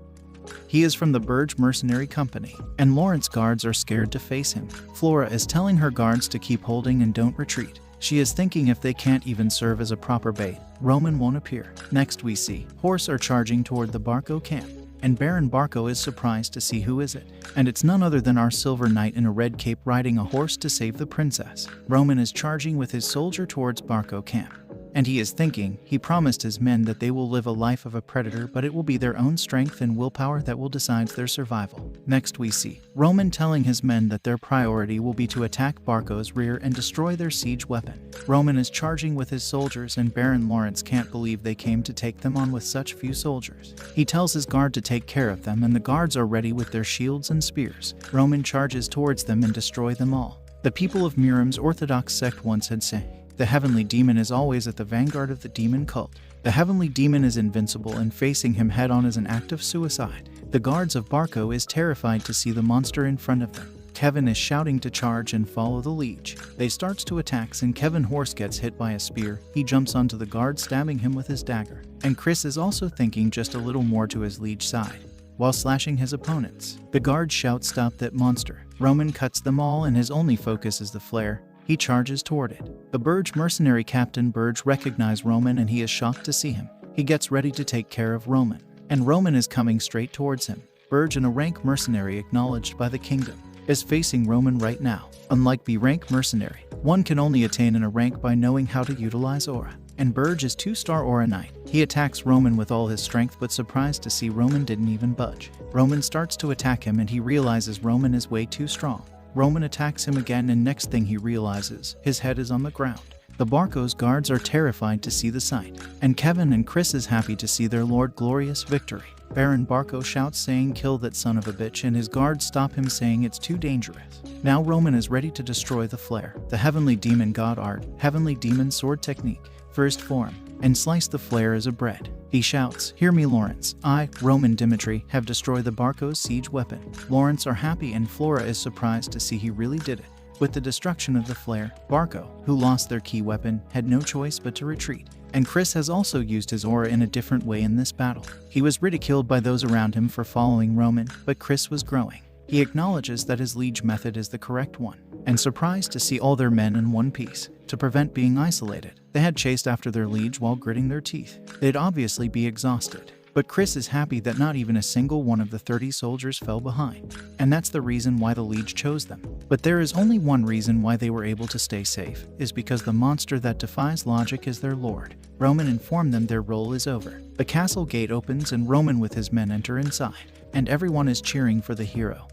He is from the Burge Mercenary Company, and Lawrence guards are scared to face him. Flora is telling her guards to keep holding and don't retreat. She is thinking if they can't even serve as a proper bait, Roman won't appear. Next we see horse are charging toward the Barco camp, and Baron Barco is surprised to see who is it. And it's none other than our silver knight in a red cape riding a horse to save the princess. Roman is charging with his soldier towards Barco camp. And he is thinking, he promised his men that they will live a life of a predator, but it will be their own strength and willpower that will decide their survival. Next we see Roman telling his men that their priority will be to attack Barco's rear and destroy their siege weapon. Roman is charging with his soldiers, and Baron Lawrence can't believe they came to take them on with such few soldiers. He tells his guard to take care of them, and the guards are ready with their shields and spears. Roman charges towards them and destroy them all. The people of Miram's Orthodox sect once had said, "The heavenly demon is always at the vanguard of the demon cult. The heavenly demon is invincible, and facing him head-on is an act of suicide." The guards of Barco is terrified to see the monster in front of them. Kevin is shouting to charge and follow the liege. They starts to attacks, and Kevin Horse gets hit by a spear. He jumps onto the guard, stabbing him with his dagger. And Chris is also thinking just a little more to his liege side, while slashing his opponents. The guard shouts, "Stop that monster." Roman cuts them all, and his only focus is the flare. He charges toward it. The Burge mercenary Captain Burge recognizes Roman, and he is shocked to see him. He gets ready to take care of Roman, and Roman is coming straight towards him. Burge, a rank mercenary acknowledged by the kingdom, is facing Roman right now. Unlike B-rank mercenary, one can only attain in a rank by knowing how to utilize aura. And Burge is 2-star aura knight. He attacks Roman with all his strength, but surprised to see Roman didn't even budge. Roman starts to attack him, and he realizes Roman is way too strong. Roman attacks him again, and next thing he realizes, his head is on the ground. The Barco's guards are terrified to see the sight, and Kevin and Chris is happy to see their lord glorious victory. Baron Barco shouts saying, "Kill that son of a bitch," and his guards stop him saying it's too dangerous. Now Roman is ready to destroy the flare. The heavenly demon god art, heavenly demon sword technique, first form, and slice the flare as a bread. He shouts, "Hear me, Lawrence. I, Roman Dimitri, have destroyed the Barco's siege weapon." Lawrence are happy, and Flora is surprised to see he really did it. With the destruction of the flare, Barco, who lost their key weapon, had no choice but to retreat. And Chris has also used his aura in a different way in this battle. He was ridiculed by those around him for following Roman, but Chris was growing. He acknowledges that his liege method is the correct one, and surprised to see all their men in one piece. To prevent being isolated, they had chased after their liege while gritting their teeth. They'd obviously be exhausted. But Chris is happy that not even a single one of the 30 soldiers fell behind. And that's the reason why the liege chose them. But there is only one reason why they were able to stay safe, is because the monster that defies logic is their lord. Roman informed them their role is over. The castle gate opens, and Roman with his men enter inside. And everyone is cheering for the hero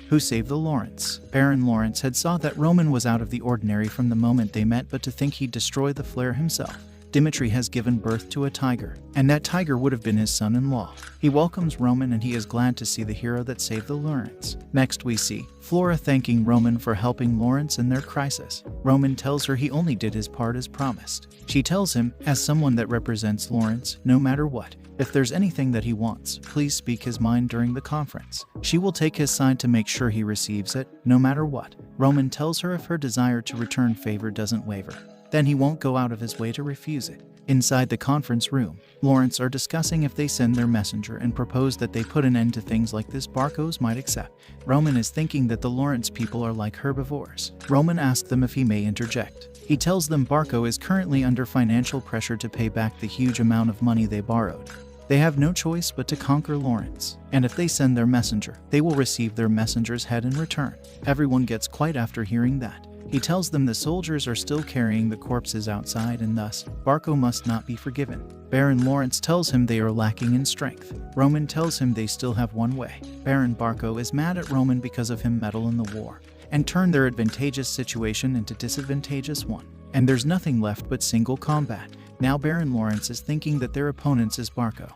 who saved the Lawrence. Baron Lawrence had saw that Roman was out of the ordinary from the moment they met, but to think he'd destroy the flare himself. Dimitri has given birth to a tiger, and that tiger would have been his son-in-law. He welcomes Roman, and he is glad to see the hero that saved the Lawrence. Next we see Flora thanking Roman for helping Lawrence in their crisis. Roman tells her he only did his part as promised. She tells him, as someone that represents Lawrence, no matter what, if there's anything that he wants, please speak his mind during the conference. She will take his side to make sure he receives it, no matter what. Roman tells her if her desire to return favor doesn't waver, then he won't go out of his way to refuse it. Inside the conference room, Lawrence are discussing if they send their messenger and propose that they put an end to things like this Barcos might accept. Roman is thinking that the Lawrence people are like herbivores. Roman asks them if he may interject. He tells them Barco is currently under financial pressure to pay back the huge amount of money they borrowed. They have no choice but to conquer Lawrence, and if they send their messenger, they will receive their messenger's head in return. Everyone gets quiet after hearing that. He tells them the soldiers are still carrying the corpses outside, and thus, Barco must not be forgiven. Baron Lawrence tells him they are lacking in strength. Roman tells him they still have one way. Baron Barco is mad at Roman because of him meddle in the war, and turn their advantageous situation into disadvantageous one. And there's nothing left but single combat. Now Baron Lawrence is thinking that their opponents is Barco,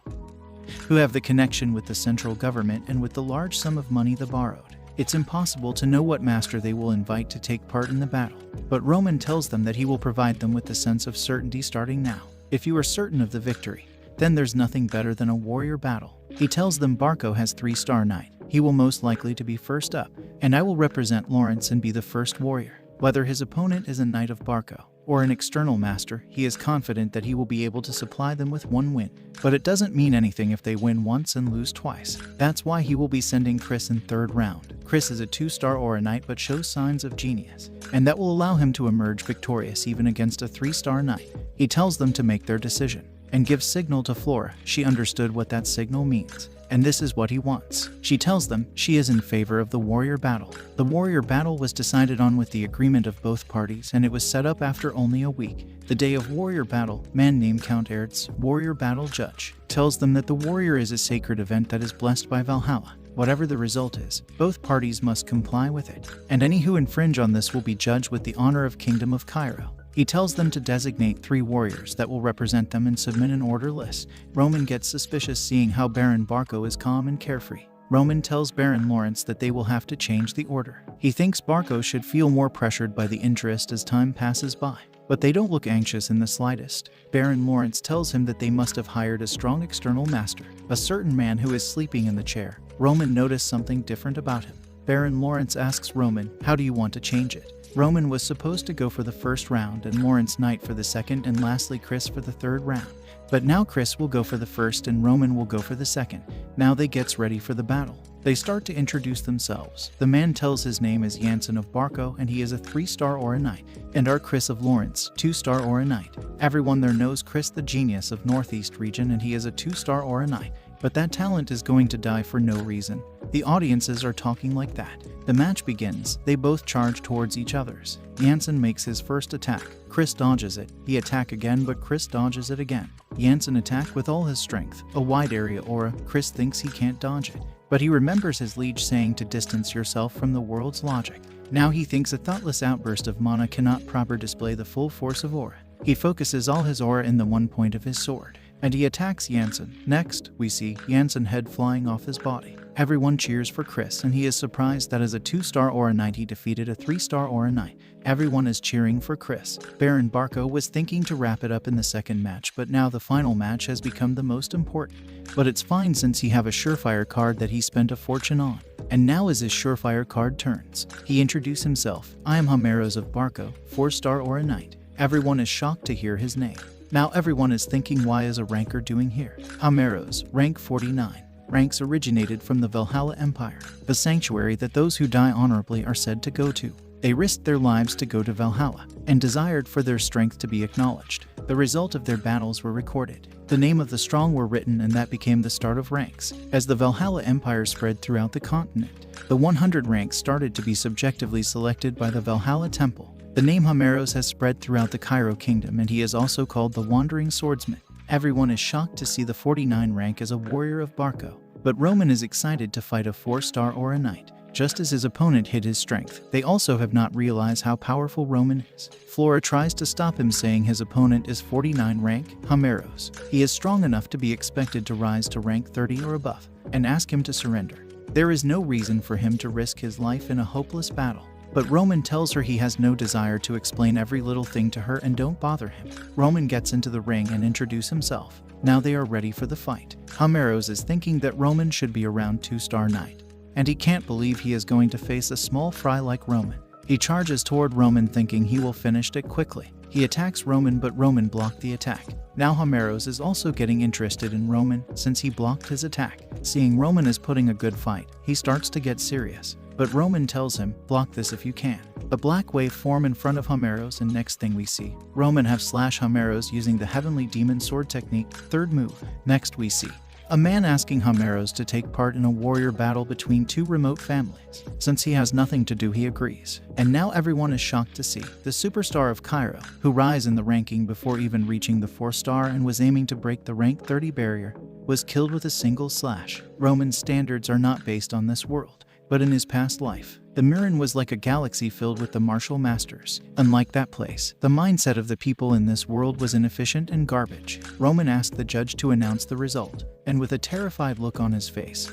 who have the connection with the central government and with the large sum of money they borrowed. It's impossible to know what master they will invite to take part in the battle, but Roman tells them that he will provide them with the sense of certainty starting now. If you are certain of the victory, then there's nothing better than a warrior battle. He tells them Barco has 3-star knight. He will most likely to be first up, and I will represent Lawrence and be the first warrior. Whether his opponent is a knight of Barco or an external master, he is confident that he will be able to supply them with one win. But it doesn't mean anything if they win once and lose twice. That's why he will be sending Chris in third round. Chris is a 2-star Aura Knight but shows signs of genius, and that will allow him to emerge victorious even against a 3-star Knight. He tells them to make their decision and gives signal to Flora. She understood what that signal means, and this is what he wants. She tells them she is in favor of the warrior battle. The warrior battle was decided on with the agreement of both parties, and it was set up after only a week. The day of warrior battle, man named Count Erd's warrior battle judge tells them that the warrior is a sacred event that is blessed by Valhalla. Whatever the result is, both parties must comply with it, and any who infringe on this will be judged with the honor of Kingdom of Cairo. He tells them to designate 3 warriors that will represent them and submit an order list. Roman gets suspicious seeing how Baron Barco is calm and carefree. Roman tells Baron Lawrence that they will have to change the order. He thinks Barco should feel more pressured by the interest as time passes by, but they don't look anxious in the slightest. Baron Lawrence tells him that they must have hired a strong external master, a certain man who is sleeping in the chair. Roman noticed something different about him. Baron Lawrence asks Roman, "How do you want to change it?" Roman was supposed to go for the first round and Lawrence Knight for the second, and lastly Chris for the third round. But now Chris will go for the first and Roman will go for the second. Now they gets ready for the battle. They start to introduce themselves. The man tells his name is Jansen of Barco and he is a 3-star Aura Knight, and our Chris of Lawrence, 2-star Aura Knight. Everyone there knows Chris the genius of Northeast region and he is a 2-star Aura Knight. But that talent is going to die for no reason. The audiences are talking like that. The match begins. They both charge towards each other's. Jansen makes his first attack. Chris dodges it. He attack again, but Chris dodges it again. Jansen attack with all his strength. A wide area aura. Chris thinks he can't dodge it, but he remembers his liege saying to distance yourself from the world's logic. Now he thinks a thoughtless outburst of mana cannot proper display the full force of aura. He focuses all his aura in the one point of his sword, and he attacks Jansen. Next, we see Jansen head flying off his body. Everyone cheers for Chris, and he is surprised that as a 2-star Aura Knight he defeated a 3-star Aura Knight. Everyone is cheering for Chris. Baron Barco was thinking to wrap it up in the second match, but now the final match has become the most important. But it's fine since he have a surefire card that he spent a fortune on. And now as his surefire card turns, he introduced himself. "I am Hameros of Barco, 4-star Aura Knight." Everyone is shocked to hear his name. Now everyone is thinking, why is a ranker doing here? Hameros, rank 49. Ranks originated from the Valhalla Empire, the sanctuary that those who die honorably are said to go to. They risked their lives to go to Valhalla, and desired for their strength to be acknowledged. The result of their battles were recorded. The name of the strong were written, and that became the start of ranks. As the Valhalla Empire spread throughout the continent, the 100 ranks started to be subjectively selected by the Valhalla Temple. The name Hameros has spread throughout the Cairo Kingdom, and he is also called the Wandering Swordsman. Everyone is shocked to see the 49 rank as a warrior of Barco, but Roman is excited to fight a 4-star Aura Knight. Just as his opponent hid his strength, they also have not realized how powerful Roman is. Flora tries to stop him, saying his opponent is 49 rank, Hameros. He is strong enough to be expected to rise to rank 30 or above, and ask him to surrender. There is no reason for him to risk his life in a hopeless battle. But Roman tells her he has no desire to explain every little thing to her and don't bother him. Roman gets into the ring and introduces himself. Now they are ready for the fight. Hameros is thinking that Roman should be around 2-star Knight, and he can't believe he is going to face a small fry like Roman. He charges toward Roman thinking he will finish it quickly. He attacks Roman, but Roman blocked the attack. Now Hameros is also getting interested in Roman since he blocked his attack. Seeing Roman is putting a good fight, he starts to get serious. But Roman tells him, block this if you can. A black wave form in front of Hameros, and next thing we see, Roman have slash Hameros using the Heavenly Demon Sword technique, third move. Next we see a man asking Hameros to take part in a warrior battle between 2 remote families. Since he has nothing to do, he agrees. And now everyone is shocked to see the superstar of Cairo, who rise in the ranking before even reaching the 4-star and was aiming to break the rank 30 barrier, was killed with a single slash. Roman's standards are not based on this world, but in his past life. The Mirren was like a galaxy filled with the martial masters. Unlike that place, the mindset of the people in this world was inefficient and garbage. Roman asked the judge to announce the result, and with a terrified look on his face,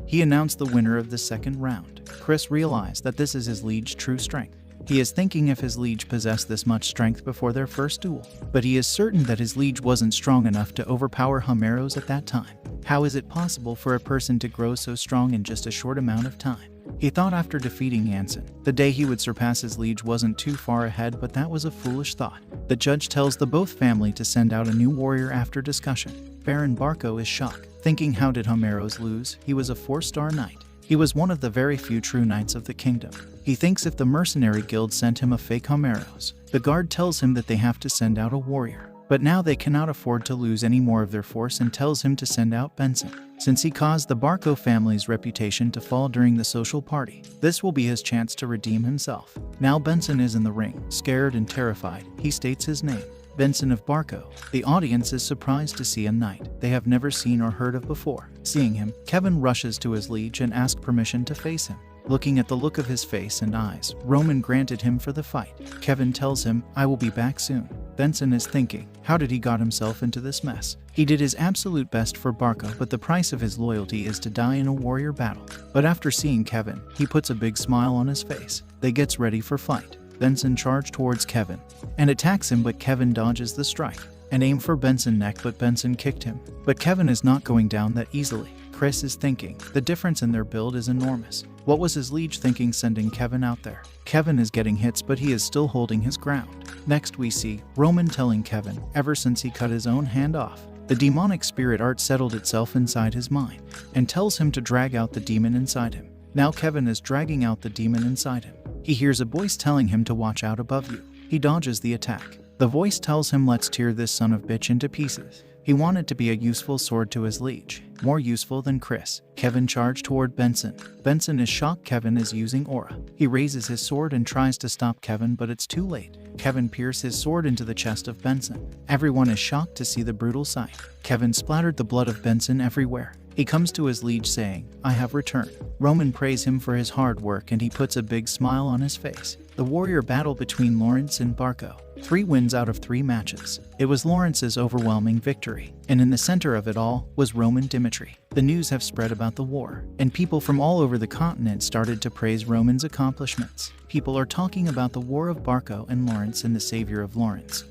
he announced the winner of the second round. Chris realized that this is his liege's true strength. He is thinking if his liege possessed this much strength before their first duel, but he is certain that his liege wasn't strong enough to overpower Hameros at that time. How is it possible for a person to grow so strong in just a short amount of time? He thought after defeating Anson, the day he would surpass his liege wasn't too far ahead, but that was a foolish thought. The judge tells the both family to send out a new warrior after discussion. Baron Barco is shocked, thinking how did Homeros lose? He was a 4-star knight. He was one of the very few true knights of the kingdom. He thinks if the mercenary guild sent him a fake Homeros, the guard tells him that they have to send out a warrior. But now they cannot afford to lose any more of their force and tells him to send out Benson, since he caused the Barco family's reputation to fall during the social party. This will be his chance to redeem himself. Now Benson is in the ring, scared and terrified. He states his name, Benson of Barco. The audience is surprised to see a knight they have never seen or heard of before. Seeing him, Kevin rushes to his liege and asks permission to face him. Looking at the look of his face and eyes, Roman granted him for the fight. Kevin tells him, I will be back soon. Benson is thinking, how did he got himself into this mess? He did his absolute best for Barco, but the price of his loyalty is to die in a warrior battle. But after seeing Kevin, he puts a big smile on his face. They gets ready for fight. Benson charged towards Kevin and attacks him, but Kevin dodges the strike and aimed for Benson's neck, but Benson kicked him. But Kevin is not going down that easily. Chris is thinking, the difference in their build is enormous. What was his liege thinking sending Kevin out there? Kevin is getting hits, but he is still holding his ground. Next we see Roman telling Kevin, ever since he cut his own hand off, the demonic spirit art settled itself inside his mind and tells him to drag out the demon inside him. Now Kevin is dragging out the demon inside him. He hears a voice telling him to watch out above you. He dodges the attack. The voice tells him, let's tear this son of bitch into pieces. He wanted to be a useful sword to his liege, more useful than Chris. Kevin charged toward Benson. Benson is shocked Kevin is using aura. He raises his sword and tries to stop Kevin, but it's too late. Kevin pierces his sword into the chest of Benson. Everyone is shocked to see the brutal sight. Kevin splattered the blood of Benson everywhere. He comes to his liege saying, I have returned. Roman praise him for his hard work and he puts a big smile on his face. The warrior battle between Lawrence and Barco. 3 wins out of 3 matches. It was Lawrence's overwhelming victory, and in the center of it all was Roman Dimitri. The news have spread about the war, and people from all over the continent started to praise Roman's accomplishments. People are talking about the war of Barco and Lawrence and the savior of Lawrence,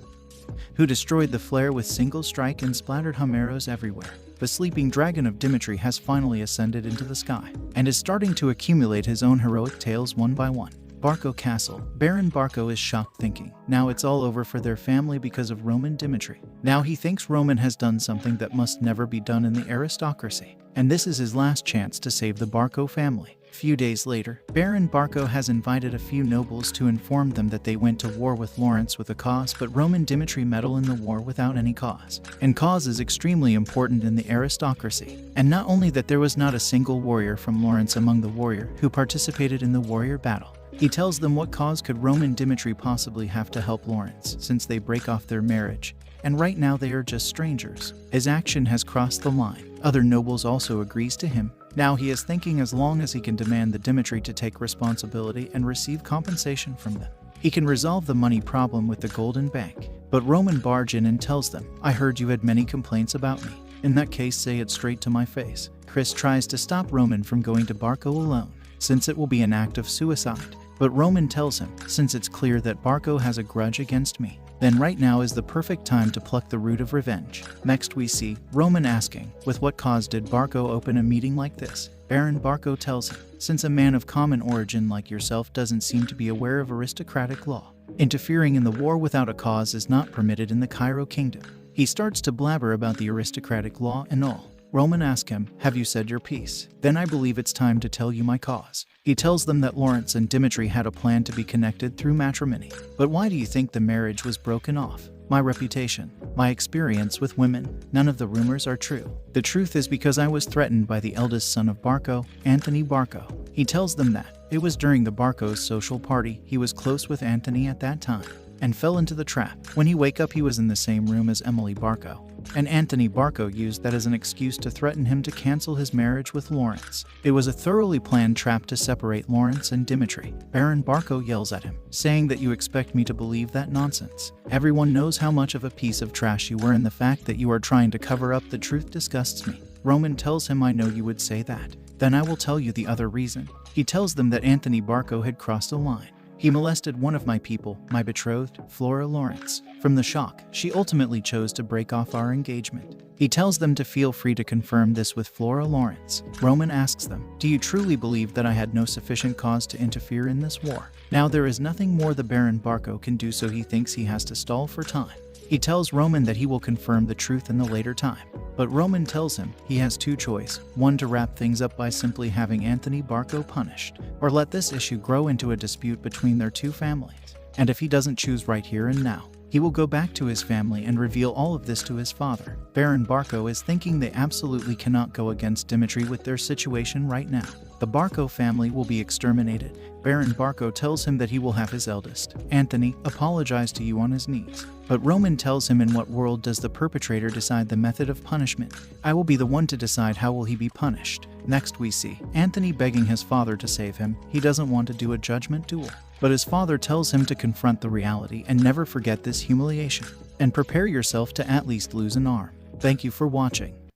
who destroyed the flare with single strike and splattered Homeros everywhere. The sleeping dragon of Dimitri has finally ascended into the sky, and is starting to accumulate his own heroic tales one by one. Barco Castle. Baron Barco is shocked, thinking, now it's all over for their family because of Roman Dimitri. Now he thinks Roman has done something that must never be done in the aristocracy, and this is his last chance to save the Barco family. Few days later, Baron Barco has invited a few nobles to inform them that they went to war with Lawrence with a cause, but Roman Dimitri meddled in the war without any cause. And cause is extremely important in the aristocracy. And not only that, there was not a single warrior from Lawrence among the warrior who participated in the warrior battle. He tells them what cause could Roman Dimitri possibly have to help Lawrence, since they break off their marriage, and right now they are just strangers. His action has crossed the line. Other nobles also agrees to him. Now he is thinking, as long as he can demand the Dimitri to take responsibility and receive compensation from them, he can resolve the money problem with the Golden Bank. But Roman barges in and tells them, I heard you had many complaints about me. In that case, say it straight to my face. Chris tries to stop Roman from going to Barco alone, since it will be an act of suicide. But Roman tells him, since it's clear that Barco has a grudge against me, then right now is the perfect time to pluck the root of revenge. Next we see Roman asking, with what cause did Barco open a meeting like this? Baron Barco tells him, since a man of common origin like yourself doesn't seem to be aware of aristocratic law, interfering in the war without a cause is not permitted in the Cairo kingdom. He starts to blabber about the aristocratic law and all. Roman asks him, have you said your piece? Then I believe it's time to tell you my cause. He tells them that Lawrence and Dimitri had a plan to be connected through matrimony. But why do you think the marriage was broken off? My reputation, my experience with women, none of the rumors are true. The truth is because I was threatened by the eldest son of Barco, Anthony Barco. He tells them that it was during the Barco's social party. He was close with Anthony at that time and fell into the trap. When he wake up, he was in the same room as Emily Barco, and Anthony Barco used that as an excuse to threaten him to cancel his marriage with Lawrence. It was a thoroughly planned trap to separate Lawrence and Dimitri. Baron Barco yells at him, saying that you expect me to believe that nonsense. Everyone knows how much of a piece of trash you were, and the fact that you are trying to cover up the truth disgusts me. Roman tells him, I know you would say that. Then I will tell you the other reason. He tells them that Anthony Barco had crossed a line He molested one of my people, my betrothed, Flora Lawrence. From the shock, she ultimately chose to break off our engagement. He tells them to feel free to confirm this with Flora Lawrence. Roman asks them, do you truly believe that I had no sufficient cause to interfere in this war? Now there is nothing more the Baron Barco can do, so he thinks he has to stall for time. He tells Roman that he will confirm the truth in the later time. But Roman tells him he has two choices: one, to wrap things up by simply having Anthony Barco punished, or let this issue grow into a dispute between their two families. And if he doesn't choose right here and now, he will go back to his family and reveal all of this to his father. Baron Barco is thinking they absolutely cannot go against Dimitri with their situation right now. The Barco family will be exterminated. Baron Barco tells him that he will have his eldest, Anthony, apologize to you on his knees. But Roman tells him, in what world does the perpetrator decide the method of punishment? I will be the one to decide how will he be punished. Next we see Anthony begging his father to save him. He doesn't want to do a judgment duel, but his father tells him to confront the reality and never forget this humiliation, and prepare yourself to at least lose an arm. Thank you for watching.